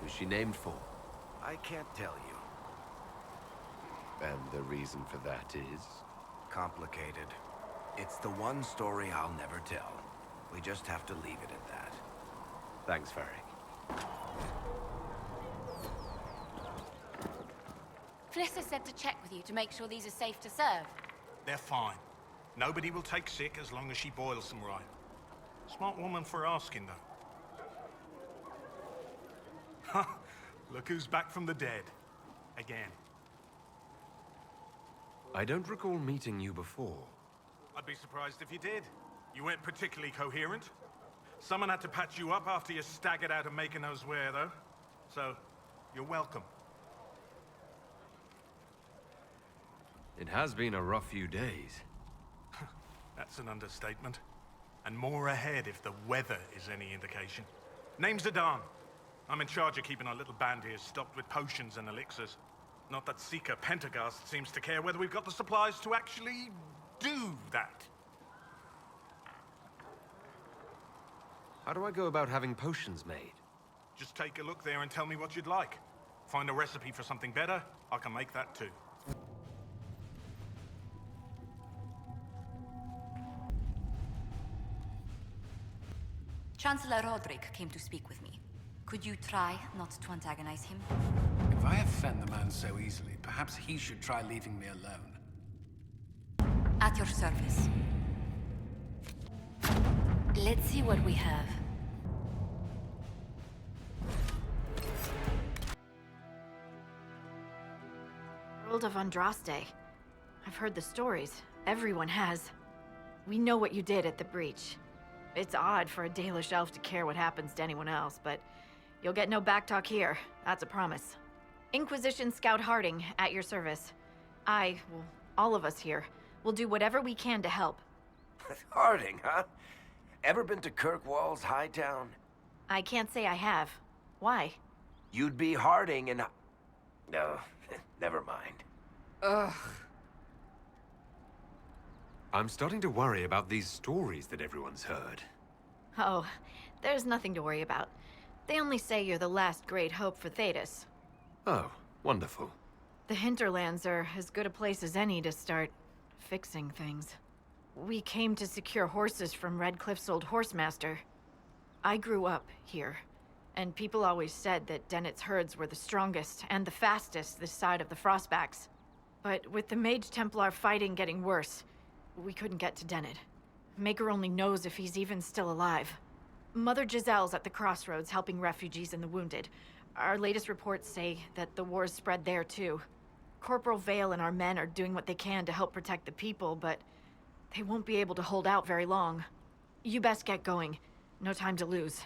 Who's she named for? I can't tell you. And the reason for that is? Complicated. It's the one story I'll never tell. We just have to leave it at that. Thanks, Varric. Flissa said to check with you to make sure these are safe to serve. They're fine. Nobody will take sick as long as she boils them right. Smart woman for asking, though. Look who's back from the dead. Again. I don't recall meeting you before. I'd be surprised if you did. You weren't particularly coherent. Someone had to patch you up after you staggered out of making those wear, though. So, you're welcome. It has been a rough few days. That's an understatement. And more ahead if the weather is any indication. Name's Adan. I'm in charge of keeping our little band here stocked with potions and elixirs. Not that Seeker Pentagast seems to care whether we've got the supplies to actually do that. How do I go about having potions made? Just take a look there and tell me what you'd like. Find a recipe for something better, I can make that too. Chancellor Roderick came to speak with me. Could you try not to antagonize him? If I offend the man so easily, perhaps he should try leaving me alone. At your service. Let's see what we have. World of Andraste. I've heard the stories. Everyone has. We know what you did at the breach. It's odd for a Dalish elf to care what happens to anyone else, but you'll get no backtalk here. That's a promise. Inquisition Scout Harding, at your service. All of us here, will do whatever we can to help. Harding, huh? Ever been to Kirkwall's Hightown? I can't say I have. Why? You'd be Harding and... No, never mind. Ugh. I'm starting to worry about these stories that everyone's heard. Oh, there's nothing to worry about. They only say you're the last great hope for Thetis. Oh, wonderful. The Hinterlands are as good a place as any to start fixing things. We came to secure horses from Redcliffe's old horsemaster. I grew up here, and people always said that Dennett's herds were the strongest and the fastest this side of the Frostbacks. But with the Mage Templar fighting getting worse, we couldn't get to Dennett. Maker only knows if he's even still alive. Mother Giselle's at the crossroads helping refugees and the wounded. Our latest reports say that the war's spread there too. Corporal Vale and our men are doing what they can to help protect the people, but they won't be able to hold out very long. You best get going. No time to lose.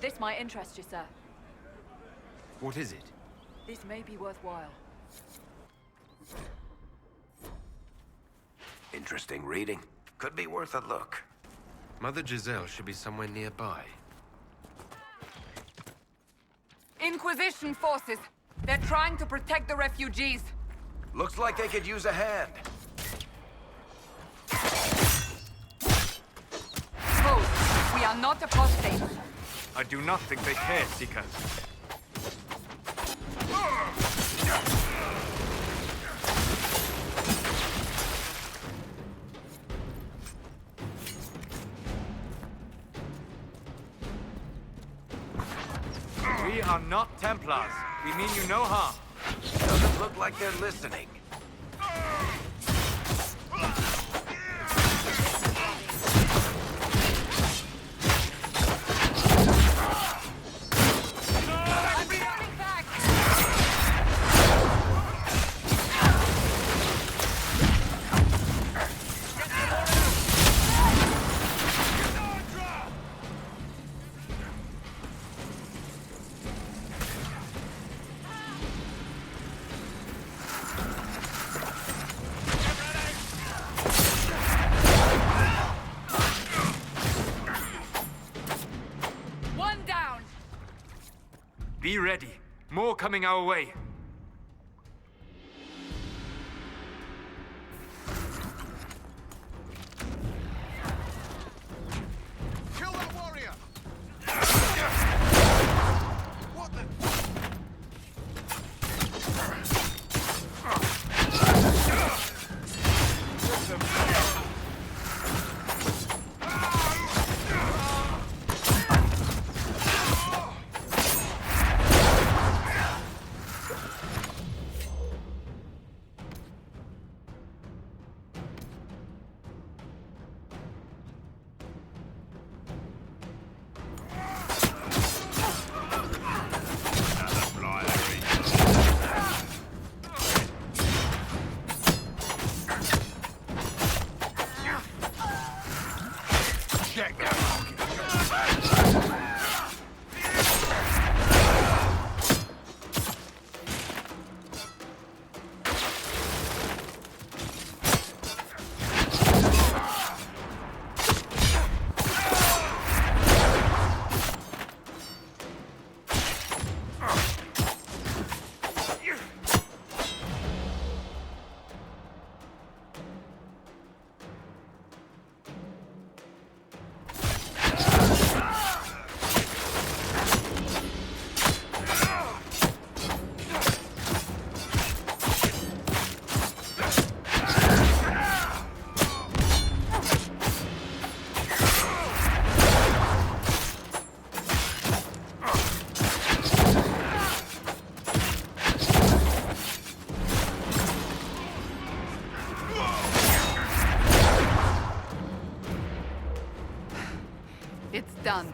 This might interest you, sir. What is it? This may be worthwhile. Interesting reading. Could be worth a look. Mother Giselle should be somewhere nearby. Inquisition forces! They're trying to protect the refugees! Looks like they could use a hand. Hold! We are not apostates! I do not think they care, Seeker. We are not Templars. We mean you no harm. Doesn't look like they're listening. Be ready. More coming our way. Kill that warrior! What the... It's done.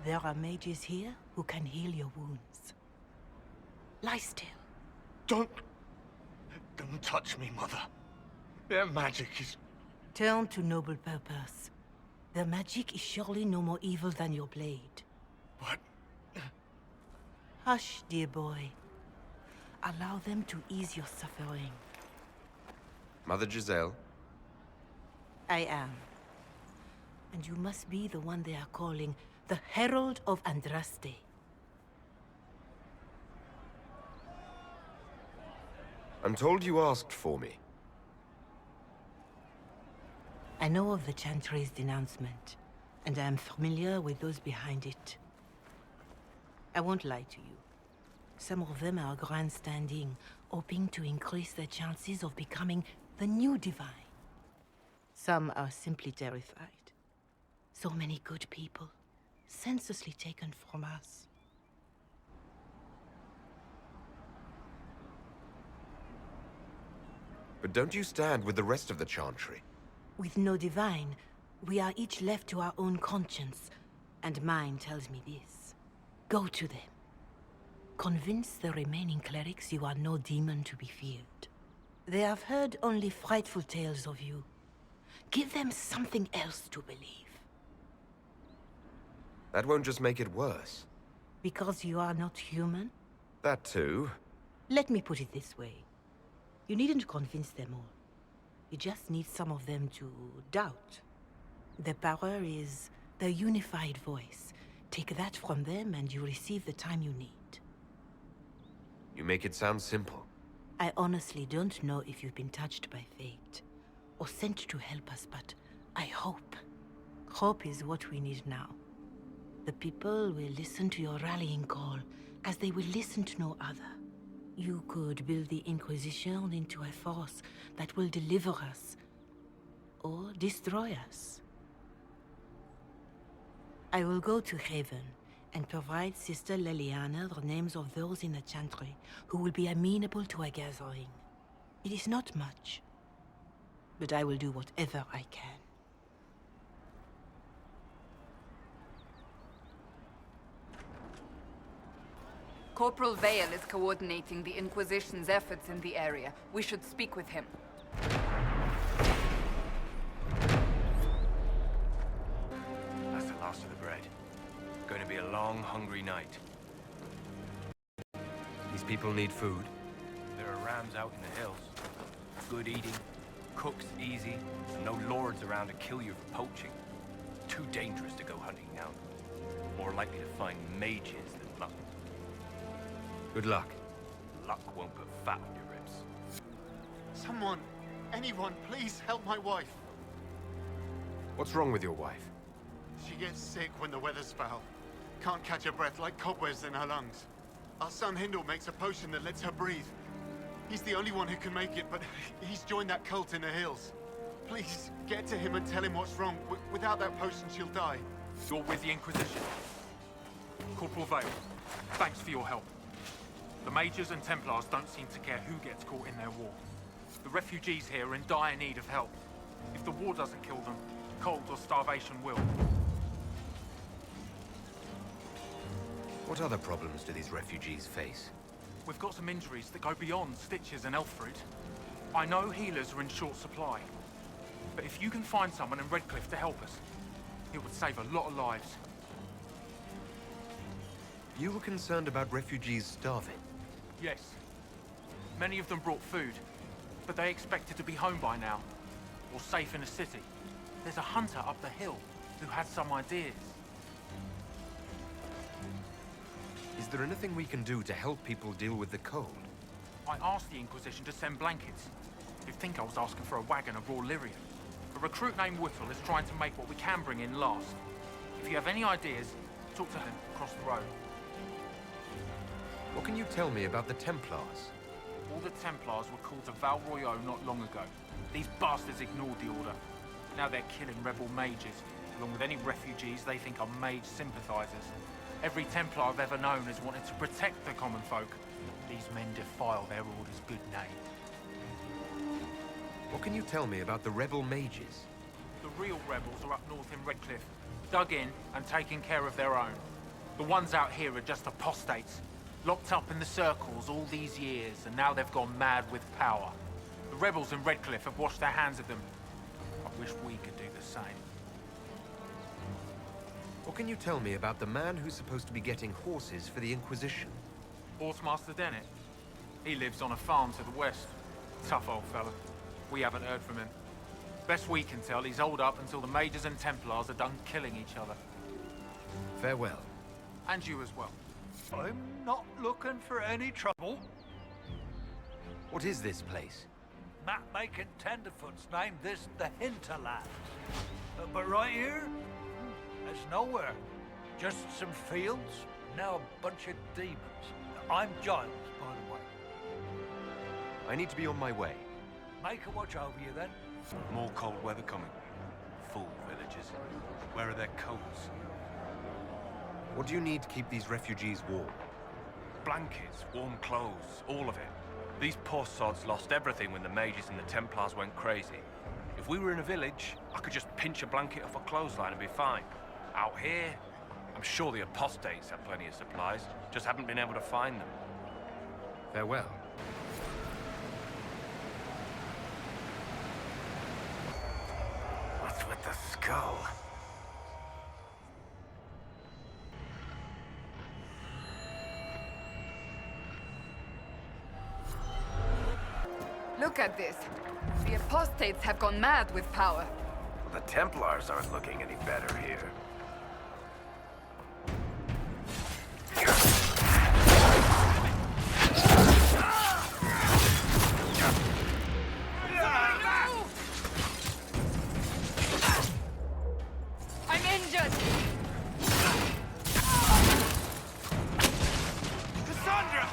There are mages here who can heal your wounds. Lie still. Don't touch me, Mother. Their magic is... Turn to noble purpose. Their magic is surely no more evil than your blade. What? Hush, dear boy. Allow them to ease your suffering. Mother Giselle? I am. And you must be the one they are calling the Herald of Andraste. I'm told you asked for me. I know of the Chantry's denouncement, and I am familiar with those behind it. I won't lie to you. Some of them are grandstanding, hoping to increase their chances of becoming the new divine. Some are simply terrified. So many good people, senselessly taken from us. But don't you stand with the rest of the Chantry? With no divine, we are each left to our own conscience, and mine tells me this. Go to them. Convince the remaining clerics you are no demon to be feared. They have heard only frightful tales of you. Give them something else to believe. That won't just make it worse. Because you are not human? That too. Let me put it this way. You needn't convince them all. You just need some of them to doubt. Their power is their unified voice. Take that from them and you receive the time you need. You make it sound simple. I honestly don't know if you've been touched by fate, or sent to help us, but I hope. Hope is what we need now. The people will listen to your rallying call, as they will listen to no other. You could build the Inquisition into a force that will deliver us, or destroy us. I will go to Haven, and provide Sister Leliana the names of those in the Chantry who will be amenable to a gathering. It is not much, but I will do whatever I can. Corporal Vale is coordinating the Inquisition's efforts in the area. We should speak with him. That's the last of the bread. Going to be a long, hungry night. These people need food. There are rams out in the hills. Good eating, cooks easy, and no lords around to kill you for poaching. Too dangerous to go hunting now. More likely to find mages than luck. Good luck. Luck won't put fat on your ribs. Someone, anyone, please help my wife. What's wrong with your wife? She gets sick when the weather's foul. Can't catch her breath, like cobwebs in her lungs. Our son Hindle makes a potion that lets her breathe. He's the only one who can make it, but he's joined that cult in the hills. Please, get to him and tell him what's wrong. Without that potion, she'll die. You're with the Inquisition. Corporal Vale, thanks for your help. The Mages and Templars don't seem to care who gets caught in their war. The refugees here are in dire need of help. If the war doesn't kill them, cold or starvation will. What other problems do these refugees face? We've got some injuries that go beyond stitches and elf fruit. I know healers are in short supply, but if you can find someone in Redcliffe to help us, it would save a lot of lives. You were concerned about refugees starving? Yes. Many of them brought food, but they expected to be home by now, or safe in a city. There's a hunter up the hill who had some ideas. Is there anything we can do to help people deal with the cold? I asked the Inquisition to send blankets. You'd think I was asking for a wagon of raw lyrium. A recruit named Whittle is trying to make what we can bring in last. If you have any ideas, talk to him across the road. What can you tell me about the Templars? All the Templars were called to Val Royeaux not long ago. These bastards ignored the order. Now they're killing rebel mages, along with any refugees they think are mage sympathizers. Every Templar I've ever known has wanted to protect the common folk. These men defile their order's good name. What can you tell me about the rebel mages? The real rebels are up north in Redcliffe, dug in and taking care of their own. The ones out here are just apostates, locked up in the circles all these years, and now they've gone mad with power. The rebels in Redcliffe have washed their hands of them. I wish we could do the same. What can you tell me about the man who's supposed to be getting horses for the Inquisition? Horsemaster Dennett. He lives on a farm to the west. Tough old fella. We haven't heard from him. Best we can tell, he's holed up until the Mages and Templars are done killing each other. Farewell. And you as well. I'm not looking for any trouble. What is this place? Map-making tenderfoots named this the Hinterlands. But right here, there's nowhere. Just some fields, now a bunch of demons. I'm Giles, by the way. I need to be on my way. Make a watch over you then. More cold weather coming. Fool villagers. Where are their coats? What do you need to keep these refugees warm? Blankets, warm clothes, all of it. These poor sods lost everything when the mages and the Templars went crazy. If we were in a village, I could just pinch a blanket off a clothesline and be fine. Out here, I'm sure the apostates have plenty of supplies, just haven't been able to find them. Farewell. What's with the skull? Look at this. The apostates have gone mad with power. The Templars aren't looking any better here. I'm injured! Cassandra!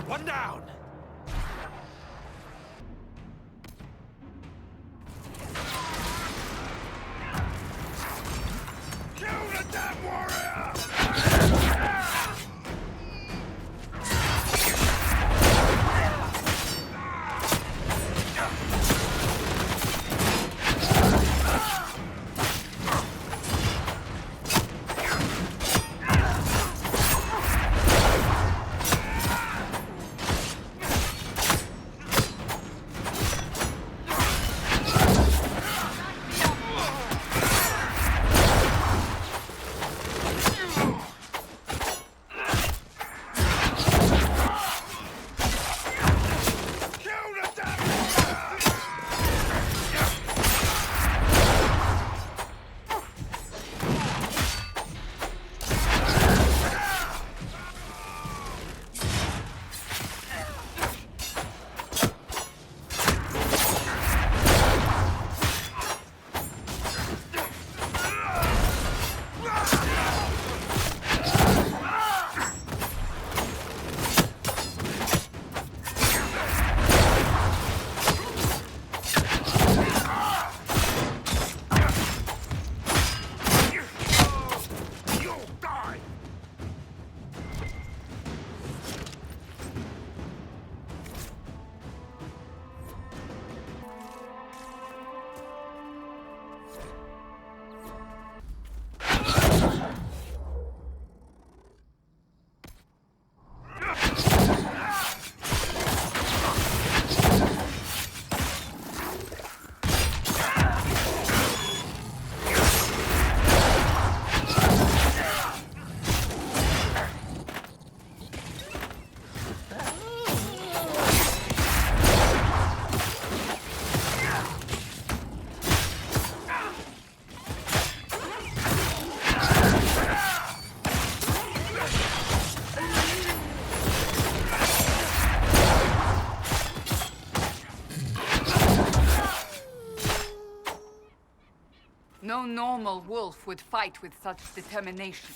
One down! Kill the damn warrior! No normal wolf would fight with such determination.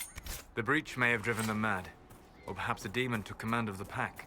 The breach may have driven them mad. Or perhaps a demon took command of the pack.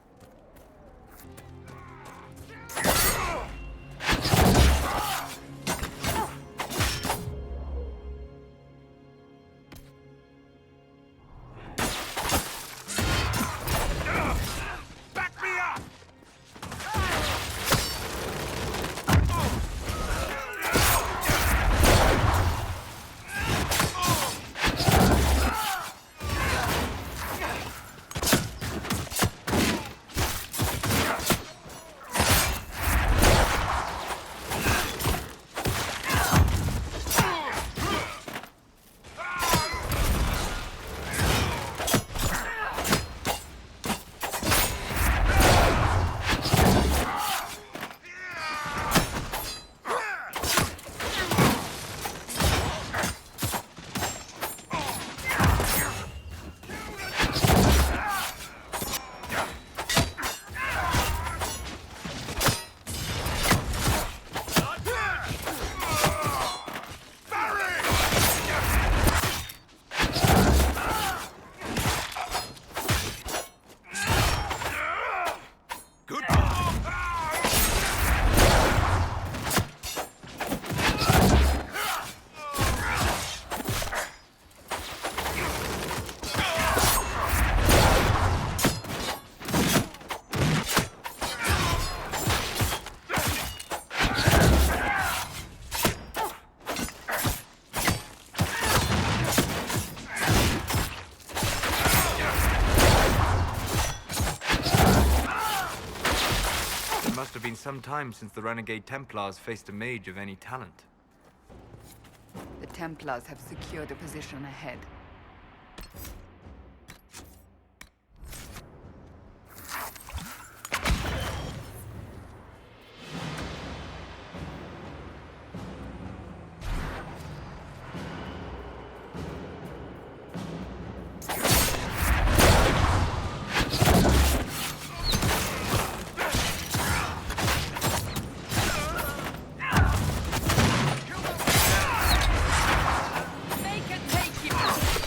It must have been some time since the renegade Templars faced a mage of any talent. The Templars have secured a position ahead. Make it take him!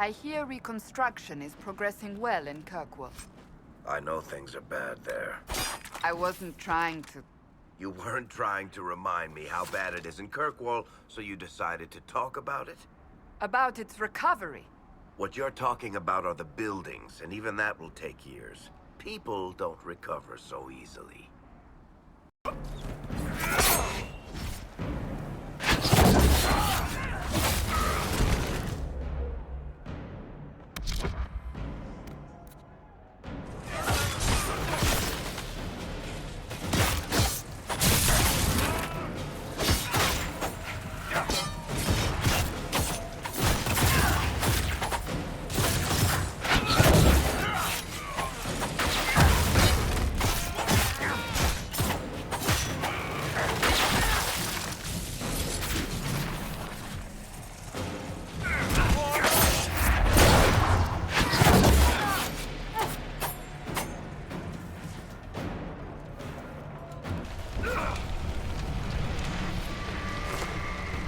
I hear reconstruction is progressing well in Kirkwall. I know things are bad there. I wasn't trying to... You weren't trying to remind me how bad it is in Kirkwall, so you decided to talk about it? About its recovery. What you're talking about are the buildings, and even that will take years. People don't recover so easily.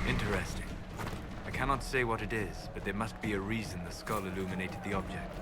Interesting. I cannot say what it is, but there must be a reason the skull illuminated the object.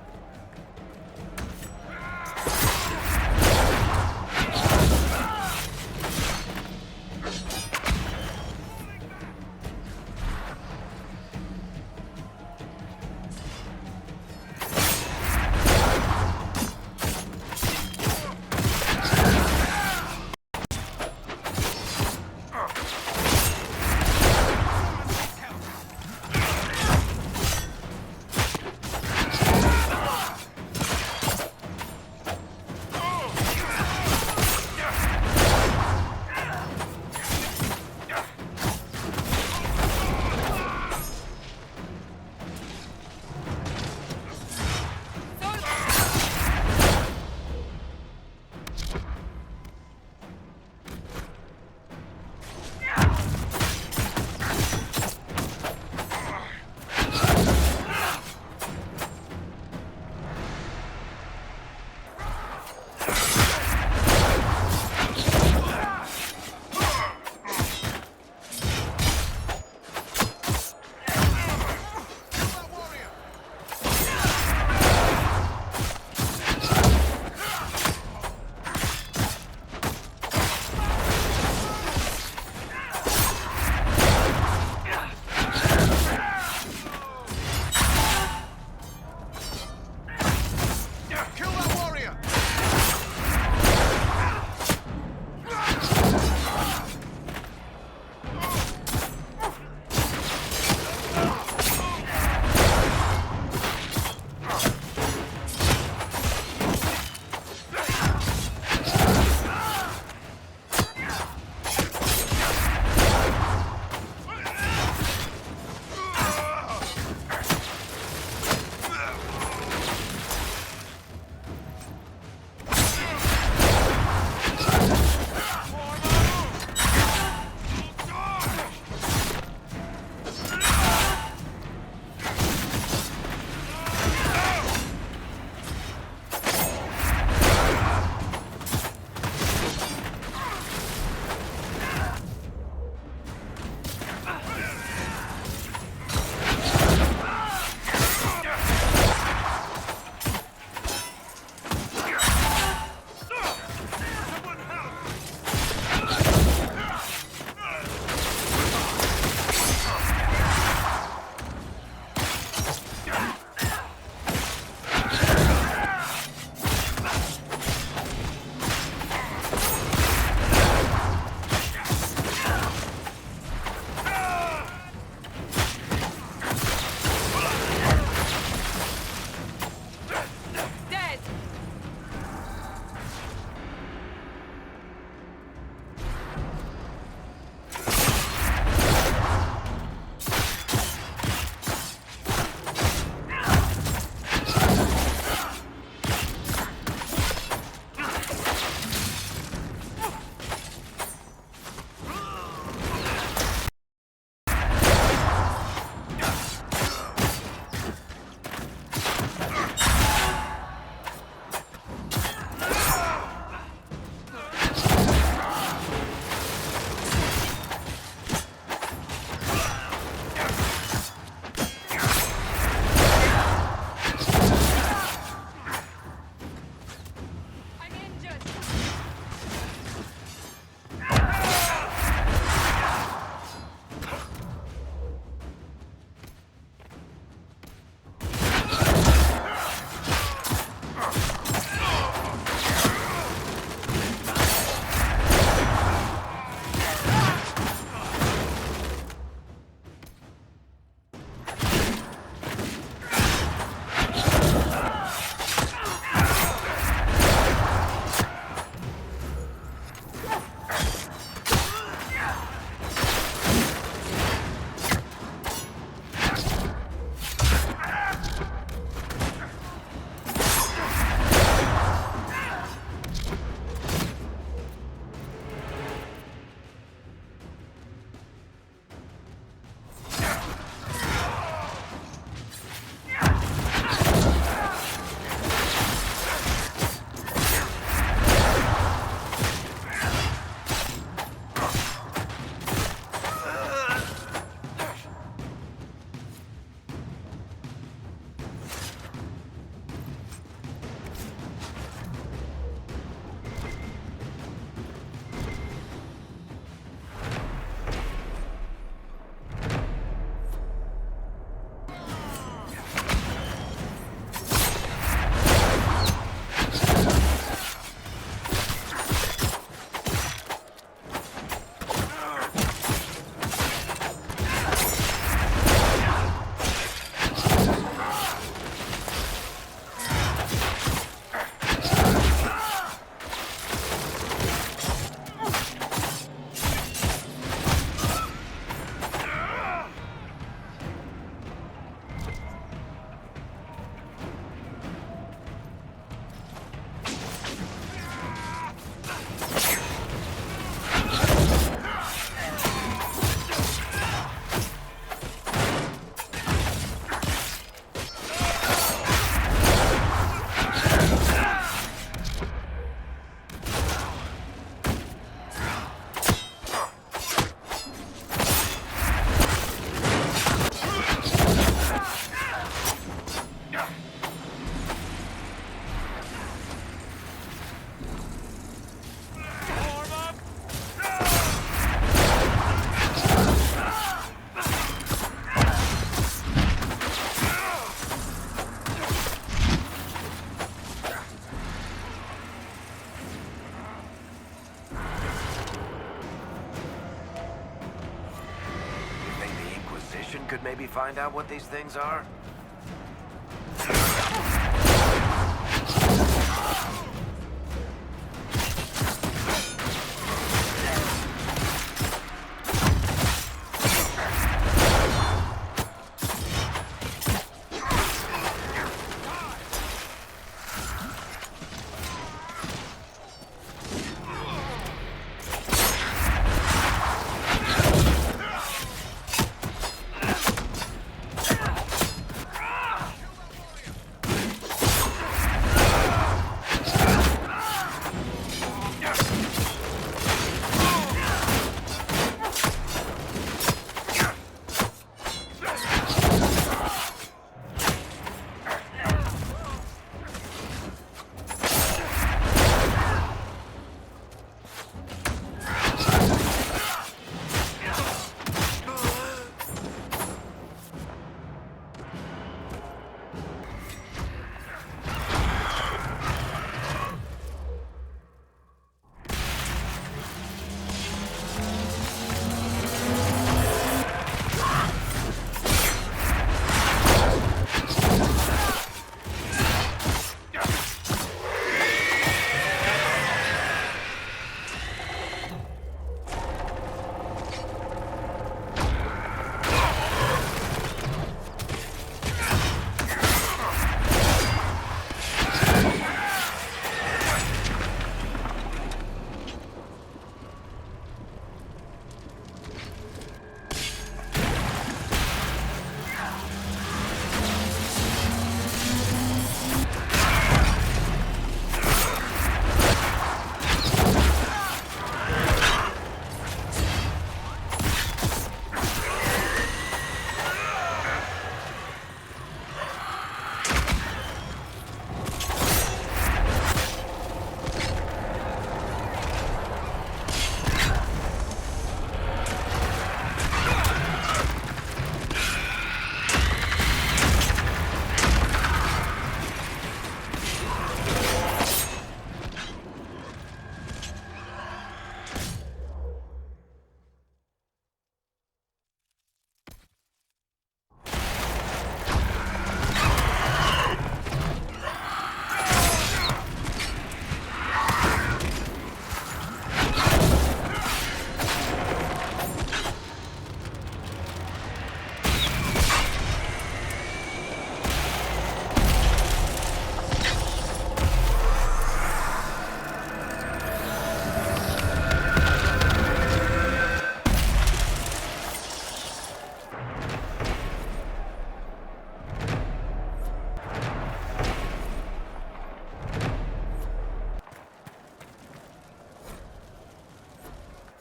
could maybe find out what these things are?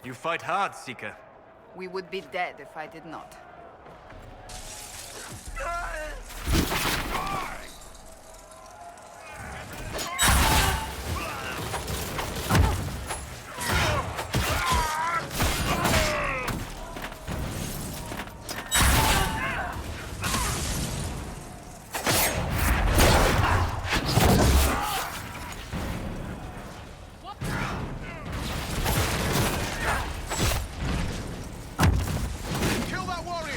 You fight hard, Seeker. We would be dead if I did not. Kill that warrior!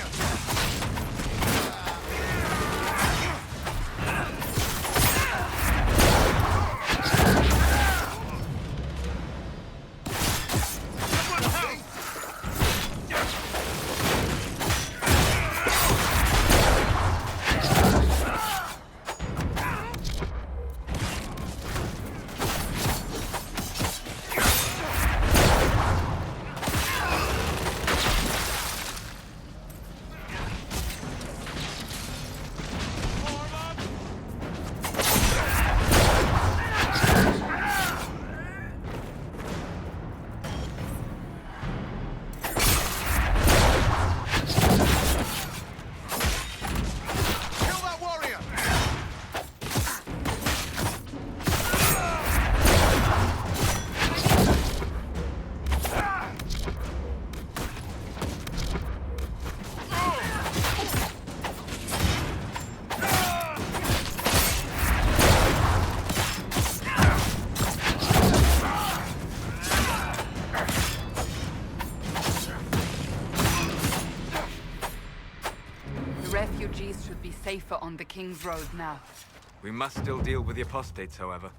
safer on the King's Road now. We must still deal with the apostates, however.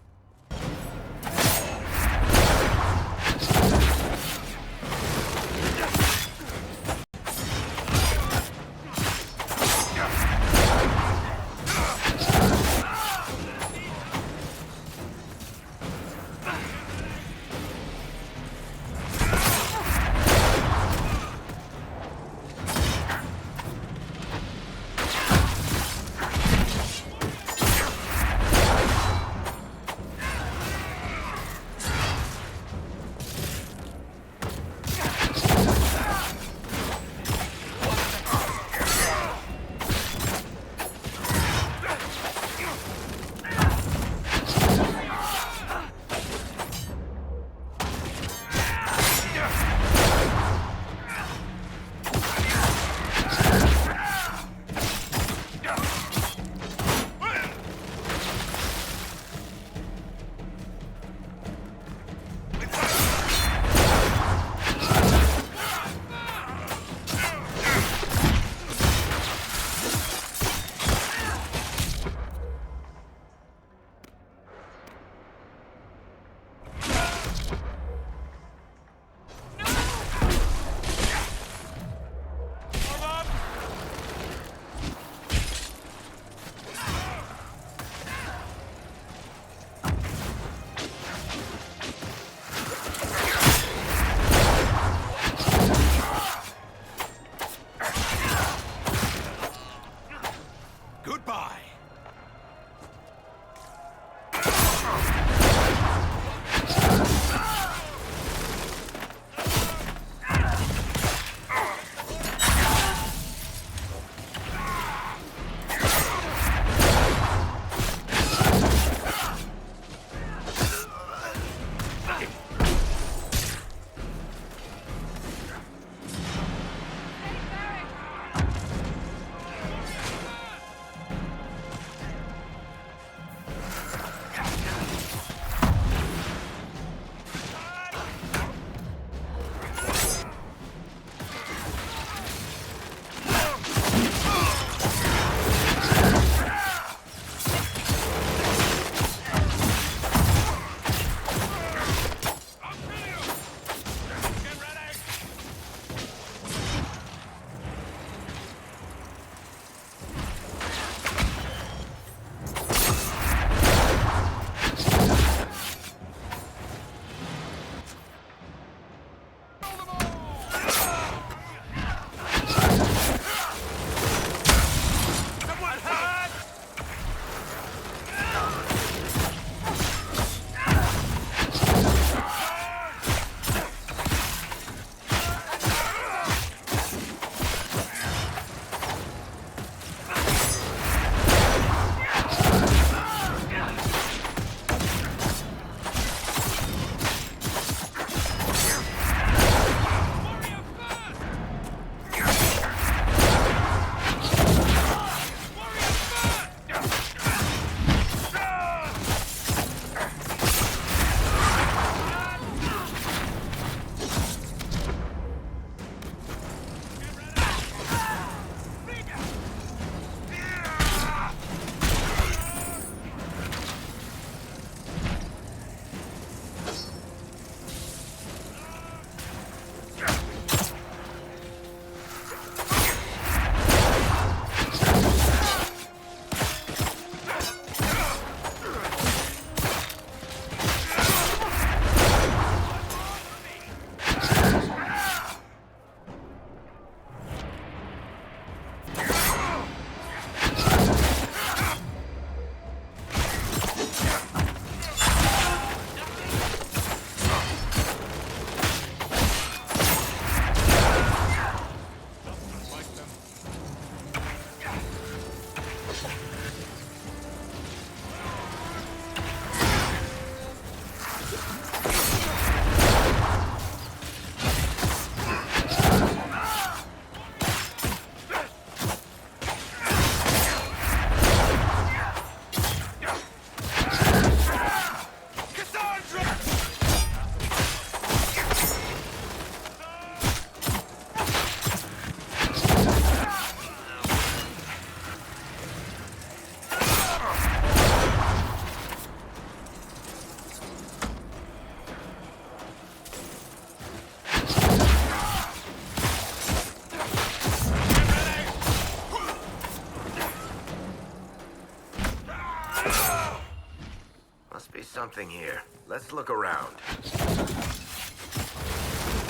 Must be something here. Let's look around.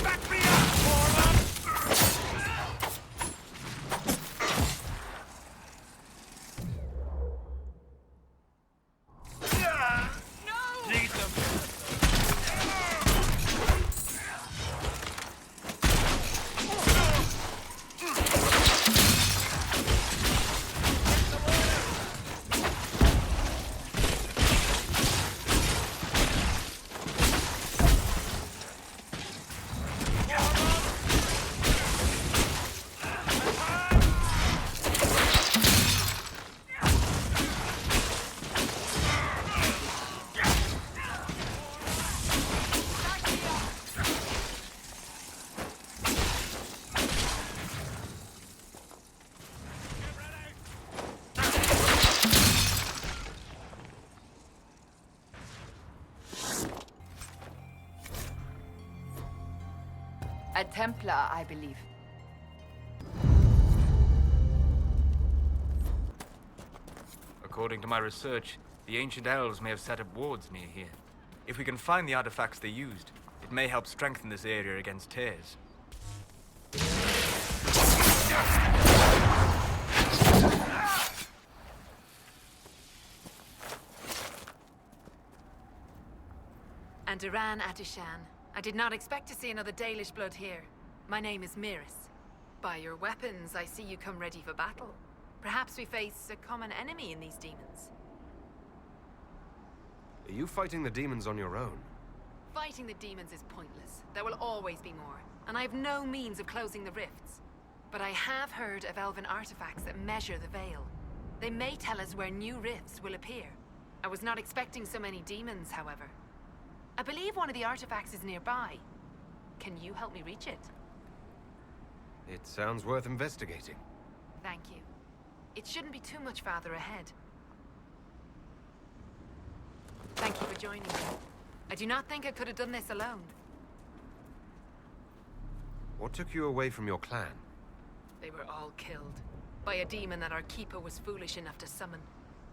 Back me up, Foreman! Need them. A Templar, I believe. According to my research, the ancient elves may have set up wards near here. If we can find the artifacts they used, it may help strengthen this area against tears. And Duran Atishan. I did not expect to see another Dalish blood here. My name is Miris. By your weapons, I see you come ready for battle. Perhaps we face a common enemy in these demons. Are you fighting the demons on your own? Fighting the demons is pointless. There will always be more, and I have no means of closing the rifts. But I have heard of elven artifacts that measure the veil. They may tell us where new rifts will appear. I was not expecting so many demons, however. I believe one of the artifacts is nearby. Can you help me reach it? It sounds worth investigating. Thank you. It shouldn't be too much farther ahead. Thank you for joining me. I do not think I could have done this alone. What took you away from your clan? They were all killed by a demon that our keeper was foolish enough to summon.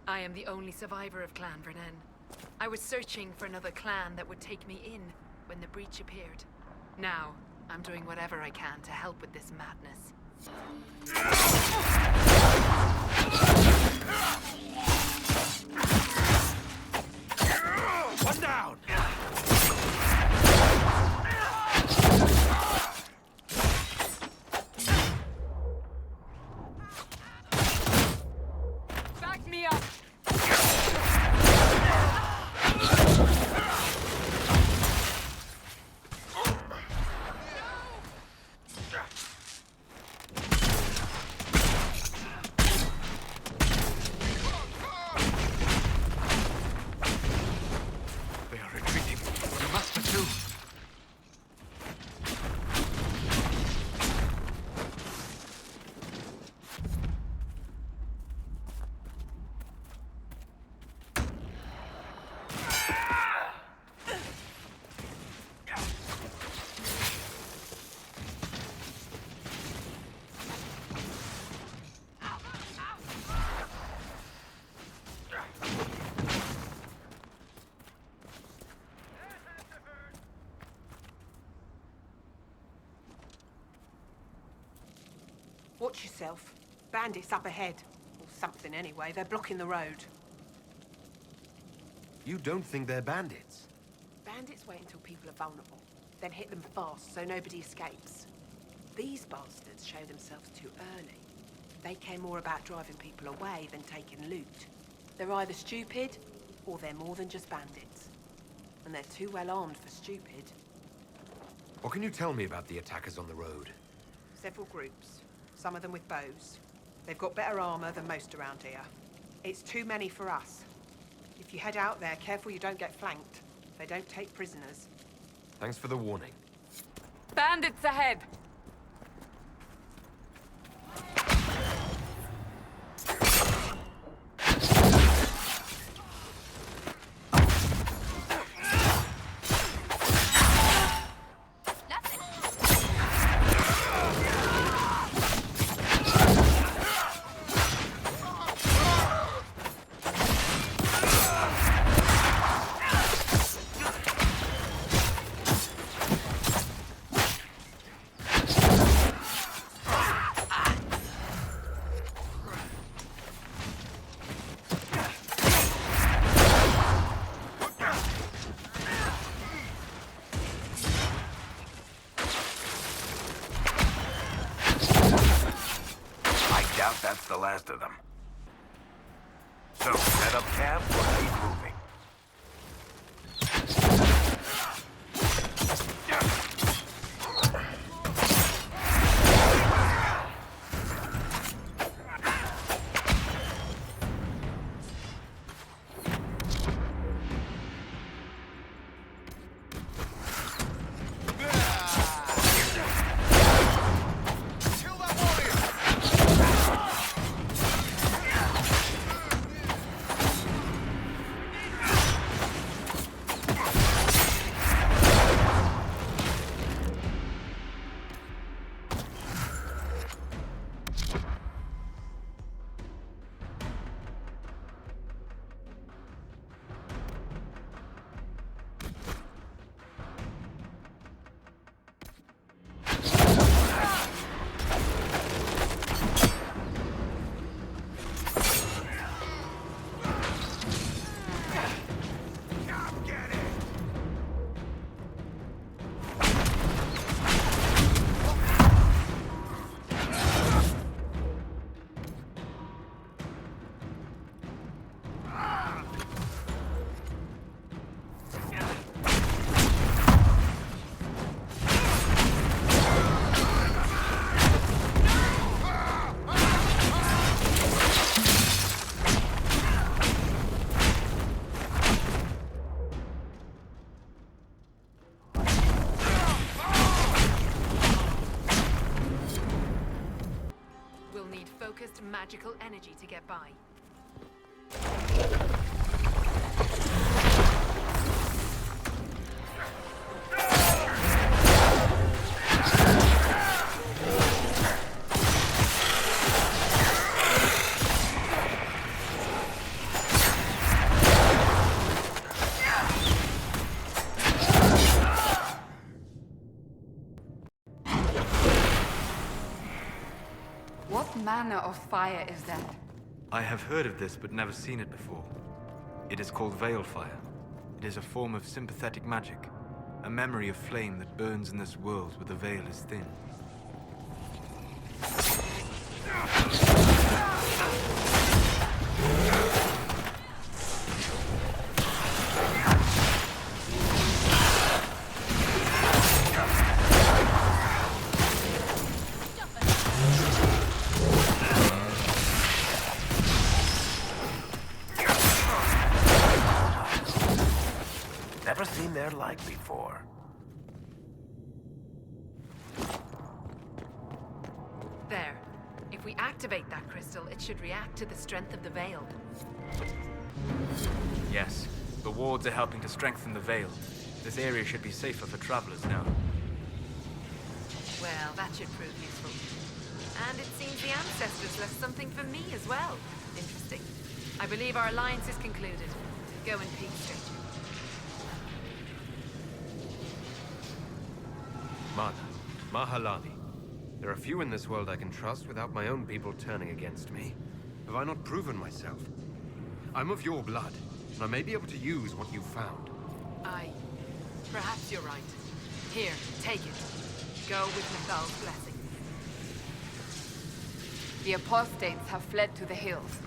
I am the only survivor of Clan Vernen. I was searching for another clan that would take me in when the breach appeared. Now, I'm doing whatever I can to help with this madness. One down! Back me up! They are retreating. We must pursue. Watch yourself. Bandits up ahead. Or something anyway. They're blocking the road. You don't think they're bandits? Bandits wait until people are vulnerable, then hit them fast so nobody escapes. These bastards show themselves too early. They care more about driving people away than taking loot. They're either stupid, or they're more than just bandits. And they're too well armed for stupid. What can you tell me about the attackers on the road? Several groups, some of them with bows. They've got better armor than most around here. It's too many for us. If you head out there, careful you don't get flanked. They don't take prisoners. Thanks for the warning. Bandits ahead! that's the last of them. So, set up camp or keep moving? Magical energy to get by. What manner of fire is that? I have heard of this, but never seen it before. It is called Veil Fire. It is a form of sympathetic magic. A memory of flame that burns in this world where the veil is thin. Never seen their like before. There. If we activate that crystal, it should react to the strength of the veil. Yes, the wards are helping to strengthen the veil. This area should be safer for travelers now. Well, that should prove useful. And it seems the ancestors left something for me as well. Interesting. I believe our alliance is concluded. Go in peace, stranger. Mana, Mahalani. There are few in this world I can trust without my own people turning against me. Have I not proven myself? I'm of your blood, and I may be able to use what you've found. Aye. Perhaps you're right. Here, take it. Go with Mithal's blessing. The apostates have fled to the hills.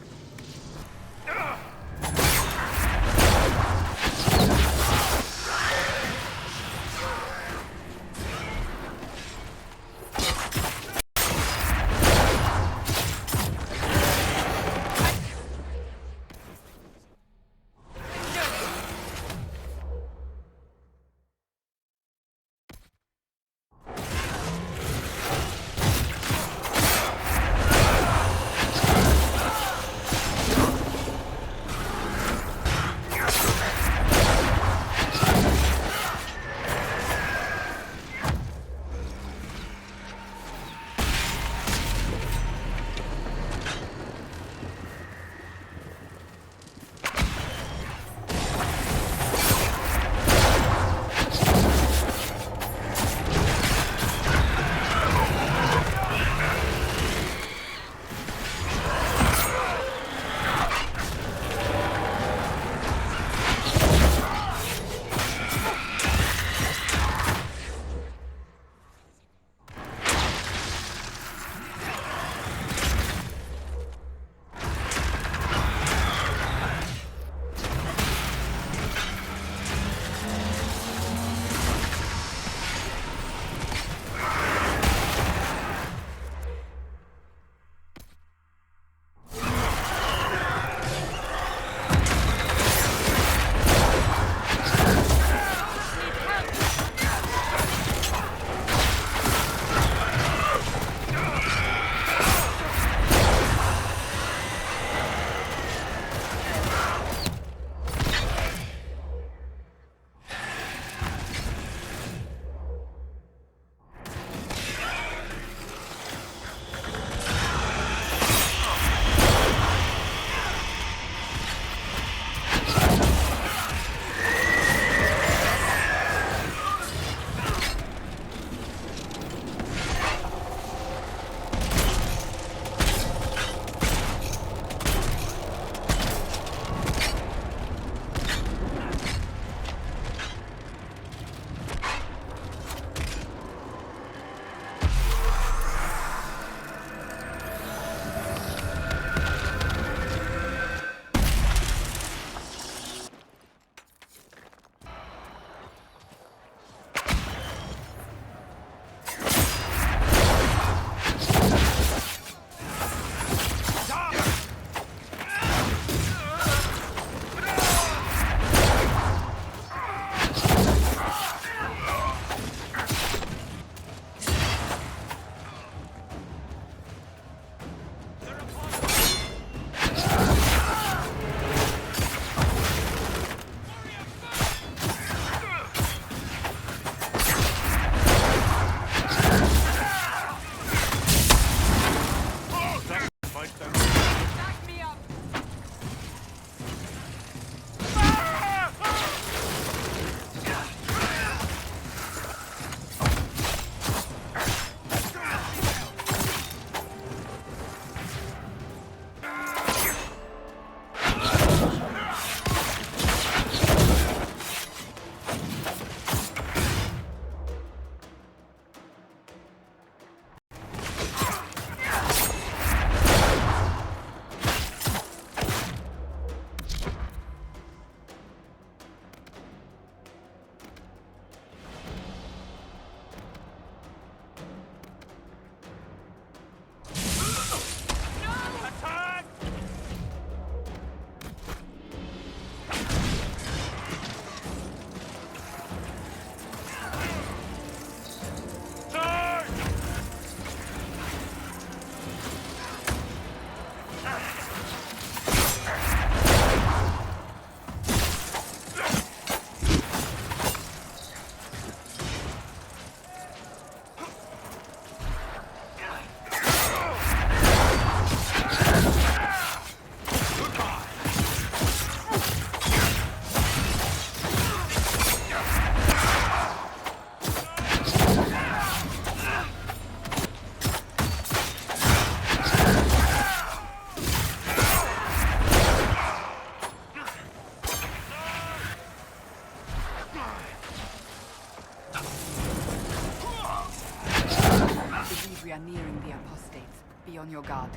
We are nearing the apostates. Be on your guard.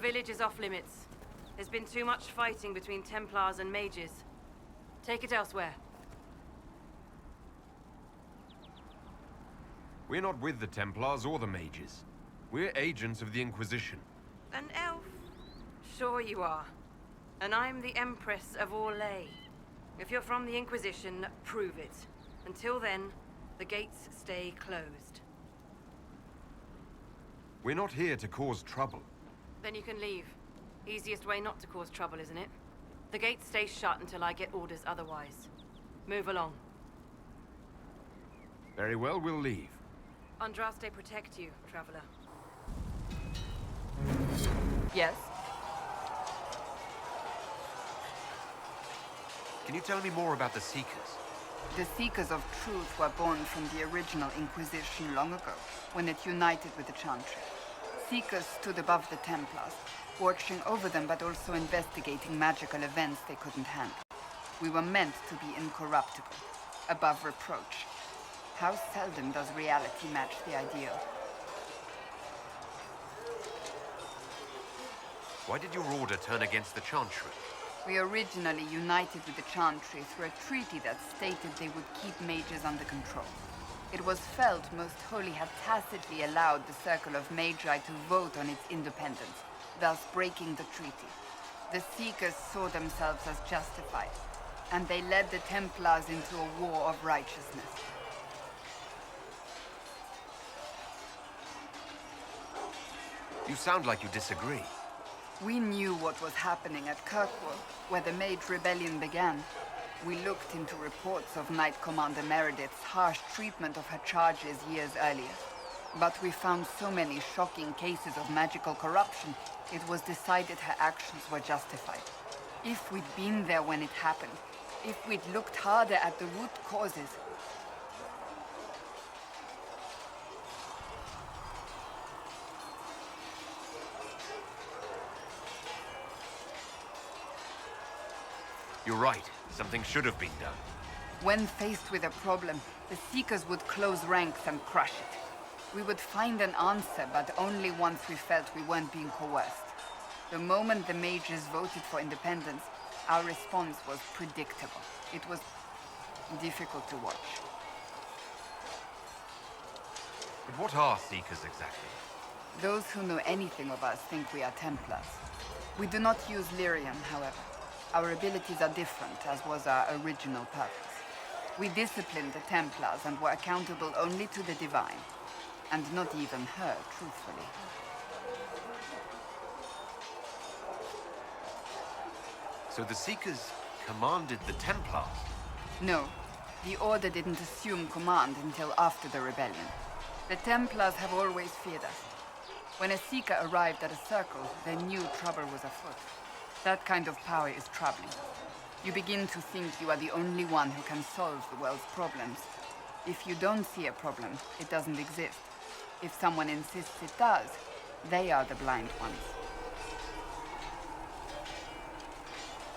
village is off limits. There's been too much fighting between Templars and mages. Take it elsewhere. We're not with the Templars or the mages. We're agents of the Inquisition. An elf? Sure you are. And I'm the Empress of Orlais. If you're from the Inquisition, prove it. Until then, the gates stay closed. We're not here to cause trouble. Then you can leave. Easiest way not to cause trouble, isn't it? The gates stay shut until I get orders otherwise. Move along. Very well, we'll leave. Andraste protect you, traveler. Yes? Can you tell me more about the Seekers? The Seekers of Truth were born from the original Inquisition long ago, when it united with the Chantry. Seekers stood above the Templars, watching over them but also investigating magical events they couldn't handle. We were meant to be incorruptible, above reproach. How seldom does reality match the ideal? Why did your order turn against the Chantry? We originally united with the Chantry through a treaty that stated they would keep mages under control. It was felt Most Holy had tacitly allowed the Circle of Magi to vote on its independence, thus breaking the treaty. The Seekers saw themselves as justified, and they led the Templars into a war of righteousness. You sound like you disagree. We knew what was happening at Kirkwall, where the Mage Rebellion began. We looked into reports of Knight Commander Meredith's harsh treatment of her charges years earlier. But we found so many shocking cases of magical corruption, it was decided her actions were justified. If we'd been there when it happened, if we'd looked harder at the root causes, You're right. Something should have been done. when faced with a problem, the Seekers would close ranks and crush it. We would find an answer, but only once we felt we weren't being coerced. The moment the mages voted for independence, our response was predictable. It was difficult to watch. But what are Seekers exactly? Those who know anything of us think we are Templars. We do not use lyrium, however. Our abilities are different, as was our original purpose. We disciplined the Templars and were accountable only to the Divine. And not even her, truthfully. So the Seekers commanded the Templars? No. The Order didn't assume command until after the rebellion. The Templars have always feared us. When a Seeker arrived at a circle, they knew trouble was afoot. That kind of power is troubling. You begin to think you are the only one who can solve the world's problems. If you don't see a problem, it doesn't exist. If someone insists it does, they are the blind ones.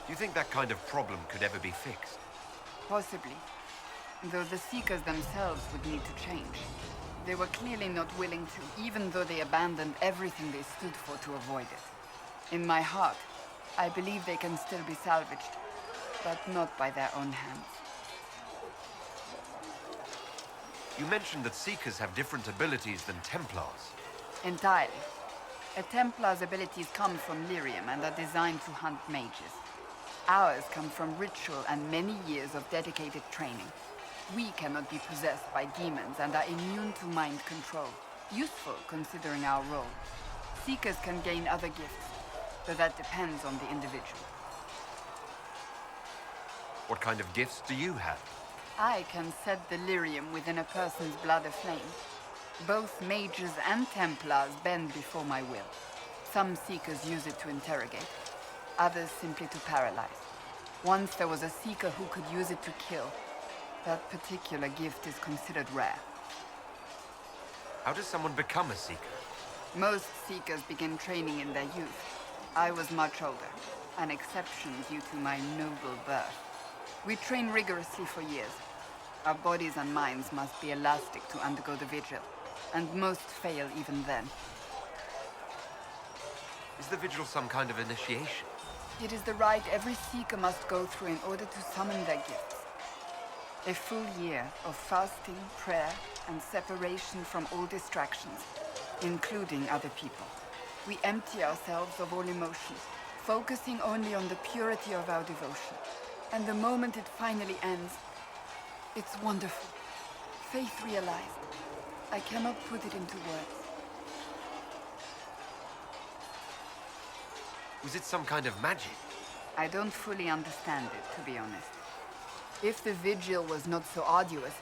Do you think that kind of problem could ever be fixed? Possibly. Though the Seekers themselves would need to change. They were clearly not willing to, even though they abandoned everything they stood for to avoid it. In my heart, I believe they can still be salvaged, but not by their own hands. You mentioned that Seekers have different abilities than Templars. Entirely. A Templar's abilities come from lyrium and are designed to hunt mages. Ours come from ritual and many years of dedicated training. We cannot be possessed by demons and are immune to mind control. Useful considering our role. Seekers can gain other gifts, though that depends on the individual. What kind of gifts do you have? I can set the lyrium within a person's blood aflame. Both mages and Templars bend before my will. Some Seekers use it to interrogate, others simply to paralyze. Once there was a Seeker who could use it to kill. That particular gift is considered rare. How does someone become a Seeker? Most Seekers begin training in their youth. I was much older, an exception due to my noble birth. We train rigorously for years. Our bodies and minds must be elastic to undergo the vigil, and most fail even then. Is the vigil some kind of initiation? It is the rite every Seeker must go through in order to summon their gifts. A full year of fasting, prayer, and separation from all distractions, including other people. We empty ourselves of all emotion, focusing only on the purity of our devotion. And the moment it finally ends, it's wonderful. Faith realized. I cannot put it into words. Was it some kind of magic? I don't fully understand it, to be honest. If the vigil was not so arduous,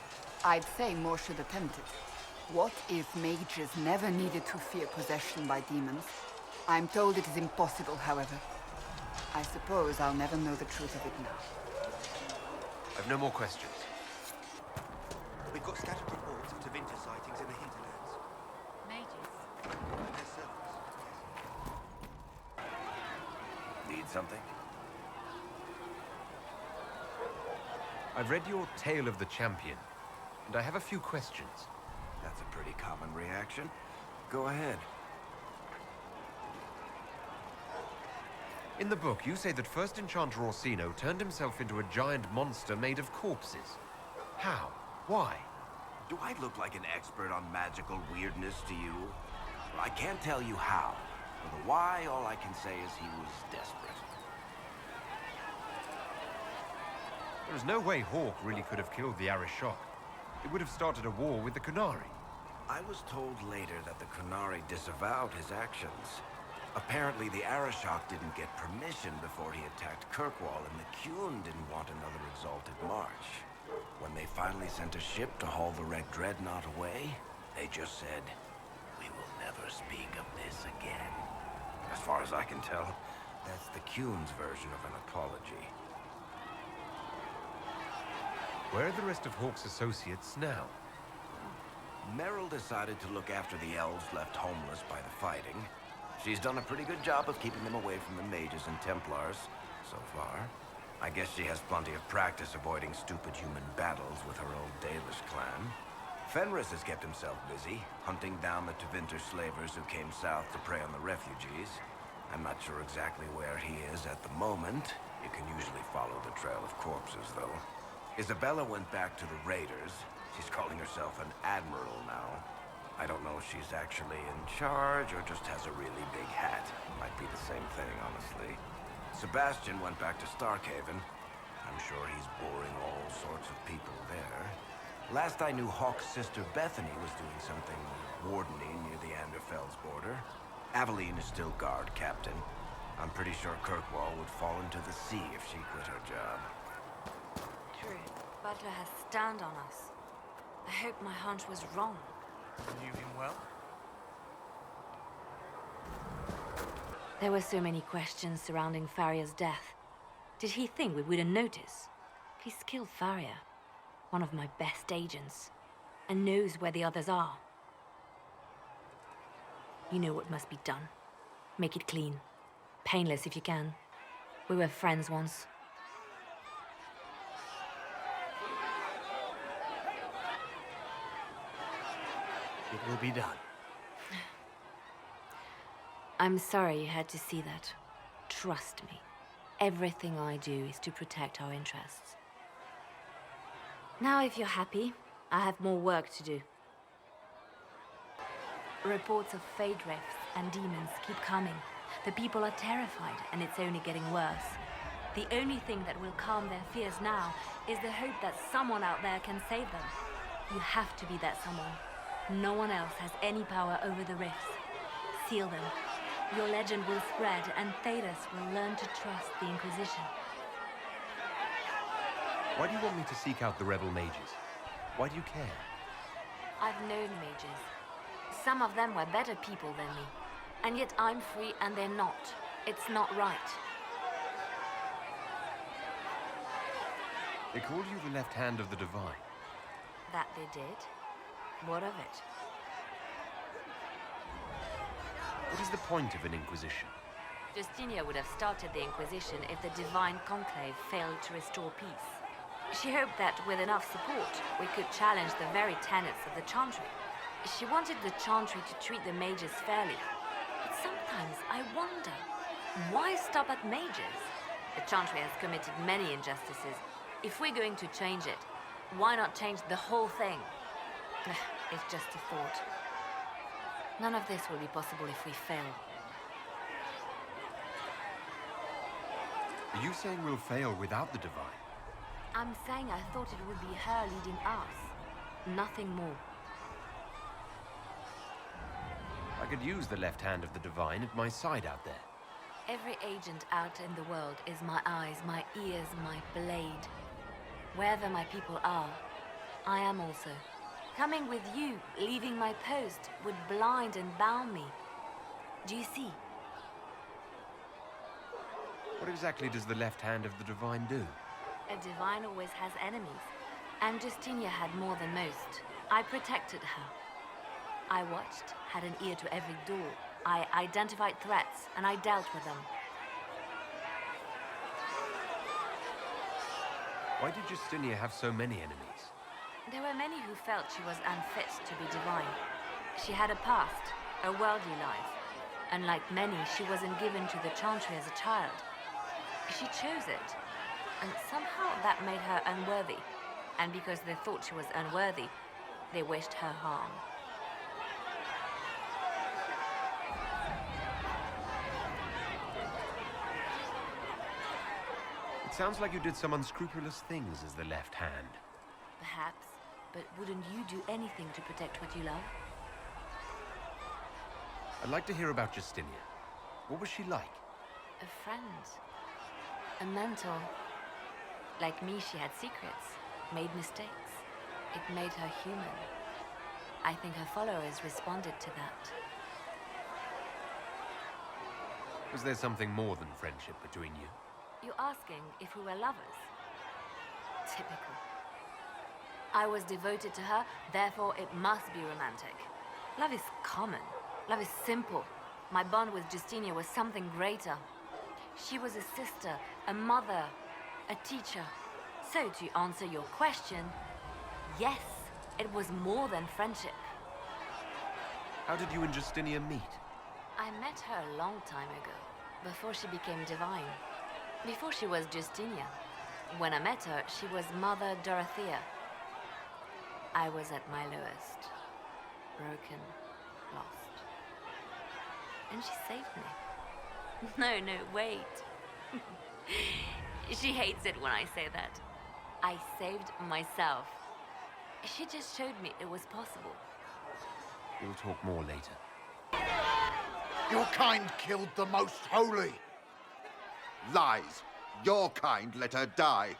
I'd say more should attempt it. What if mages never needed to fear possession by demons? I'm told it is impossible, however. I suppose I'll never know the truth of it now. I've no more questions. We've got scattered reports of Tevinter sightings in the Hinterlands. Mages? Their servants. Need something? I've read your Tale of the Champion, and I have a few questions. That's a pretty common reaction. Go ahead. In the book, you say that first Enchanter Orsino turned himself into a giant monster made of corpses. How? Why? Do I look like an expert on magical weirdness to you? Well, I can't tell you how. For the why, all I can say is he was desperate. There is no way Hawk really could have killed the Arishok. It would have started a war with the Qunari. I was told later that the Qunari disavowed his actions. Apparently, the Arishok didn't get permission before he attacked Kirkwall, and the Qun didn't want another exalted march. When they finally sent a ship to haul the Red Dreadnought away, they just said, "We will never speak of this again." As far as I can tell, that's the Qun's version of an apology. Where are the rest of Hawk's associates now? Meryl decided to look after the elves left homeless by the fighting. She's done a pretty good job of keeping them away from the mages and Templars, so far. I guess she has plenty of practice avoiding stupid human battles with her old Dalish clan. Fenris has kept himself busy, hunting down the Tevinter slavers who came south to prey on the refugees. I'm not sure exactly where he is at the moment. You can usually follow the trail of corpses, though. Isabella went back to the raiders. She's calling herself an admiral now. I don't know if she's actually in charge or just has a really big hat. Might be the same thing, honestly. Sebastian went back to Starkhaven. I'm sure he's boring all sorts of people there. Last I knew, Hawk's sister Bethany was doing something wardening near the Anderfell's border. Aveline is still guard captain. I'm pretty sure Kirkwall would fall into the sea if she quit her job. True. Butler has stand on us. I hope my hunch was wrong. Knew him well? There were so many questions surrounding Farria's death. Did he think we wouldn't notice? He's killed Farria, one of my best agents, and knows where the others are. You know what must be done. Make it clean. Painless if you can. We were friends once. It will be done. I'm sorry you had to see that. Trust me. Everything I do is to protect our interests. Now, if you're happy, I have more work to do. Reports of fade rifts and demons keep coming. The people are terrified, and it's only getting worse. The only thing that will calm their fears now is the hope that someone out there can save them. You have to be that someone. No one else has any power over the rifts. Seal them. Your legend will spread, and Thedas will learn to trust the Inquisition. Why do you want me to seek out the rebel mages? Why do you care? I've known mages. Some of them were better people than me. And yet I'm free and they're not. It's not right. They called you the left hand of the Divine. That they did? What of it? What is the point of an Inquisition? Justinia would have started the Inquisition if the Divine Conclave failed to restore peace. She hoped that with enough support, we could challenge the very tenets of the Chantry. She wanted the Chantry to treat the mages fairly. But Sometimes I wonder, why stop at mages? The Chantry has committed many injustices. If we're going to change it, why not change the whole thing? It's just a thought. None of this will be possible if we fail. Are you saying we'll fail without the Divine? I'm saying I thought it would be her leading us. Nothing more. I could use the left hand of the Divine at my side out there. Every agent out in the world is my eyes, my ears, my blade. Wherever my people are, I am also. Coming with you, leaving my post, would blind and bound me. Do you see? What exactly does the left hand of the Divine do? A divine always has enemies, and Justinia had more than most. I protected her. I watched, had an ear to every door. I identified threats, and I dealt with them. Why did Justinia have so many enemies? There were many who felt she was unfit to be divine. She had a past, a worldly life. Unlike many, she wasn't given to the Chantry as a child. She chose it, and somehow that made her unworthy. And because they thought she was unworthy, they wished her harm. It sounds like you did some unscrupulous things as the left hand. Perhaps, but wouldn't you do anything to protect what you love? I'd like to hear about Justinia. What was she like? A friend. A mentor. Like me, she had secrets, made mistakes. It made her human. I think her followers responded to that. Was there something more than friendship between you? You're asking if we were lovers? Typical. I was devoted to her, therefore it must be romantic. Love is common. Love is simple. My bond with Justinia was something greater. She was a sister, a mother, a teacher. So to answer your question, yes, it was more than friendship. How did you and Justinia meet? I met her a long time ago, before she became divine. Before she was Justinia. When I met her, she was Mother Dorothea. I was at my lowest. Broken, lost. And she saved me. No, wait. She hates it when I say that. I saved myself. She just showed me it was possible. We'll talk more later. Your kind killed the most holy. Lies. Your kind let her die.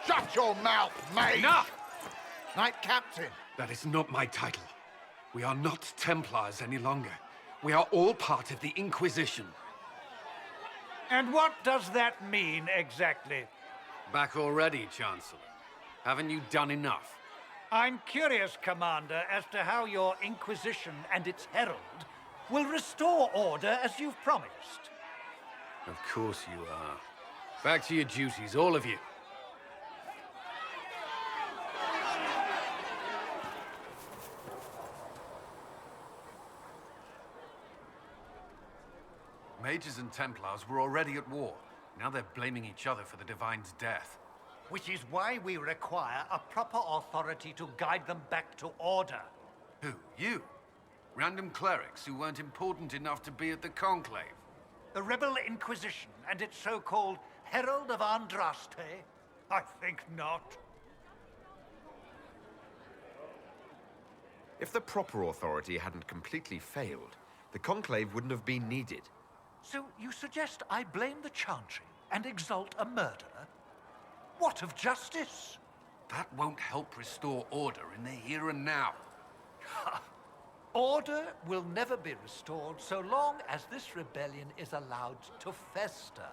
Shut your mouth, mate! Enough! Knight Captain. That is not my title. We are not Templars any longer. We are all part of the Inquisition. And what does that mean, exactly? Back already, Chancellor. Haven't you done enough? I'm curious, Commander, as to how your Inquisition and its herald will restore order as you've promised. Of course you are. Back to your duties, all of you. Mages and Templars were already at war. Now they're blaming each other for the Divine's death. Which is why we require a proper authority to guide them back to order. Who? You? Random clerics who weren't important enough to be at the Conclave? The Rebel Inquisition and its so-called Herald of Andraste? I think not. If the proper authority hadn't completely failed, the Conclave wouldn't have been needed. So you suggest I blame the Chantry and exalt a murderer? What of justice? That won't help restore order in the here and now. Order will never be restored so long as this rebellion is allowed to fester.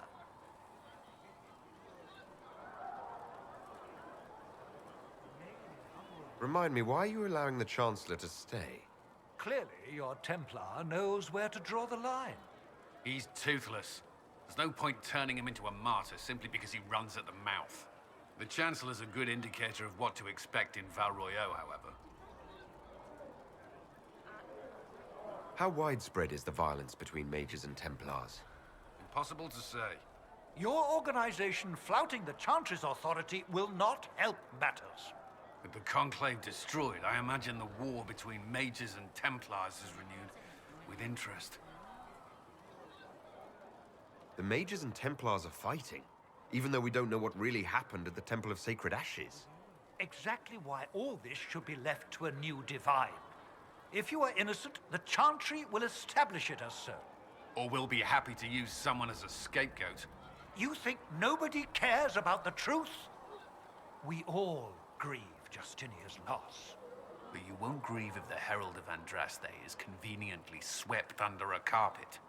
Remind me, why are you allowing the Chancellor to stay? Clearly, your Templar knows where to draw the line. He's toothless. There's no point turning him into a martyr simply because he runs at the mouth. The Chancellor's a good indicator of what to expect in Val Royeaux, however. How widespread is the violence between mages and Templars? Impossible to say. Your organization flouting the Chantry's authority will not help matters. With the Conclave destroyed, I imagine the war between mages and Templars is renewed with interest. The mages and Templars are fighting, even though we don't know what really happened at the Temple of Sacred Ashes. Exactly why all this should be left to a new divine. If you are innocent, the Chantry will establish it as so. Or we'll be happy to use someone as a scapegoat. You think nobody cares about the truth? We all grieve Justinia's loss. But you won't grieve if the Herald of Andraste is conveniently swept under a carpet.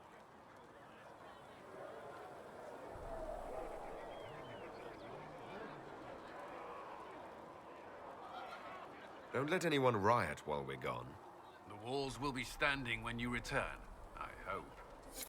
Don't let anyone riot while we're gone. The walls will be standing when you return, I hope.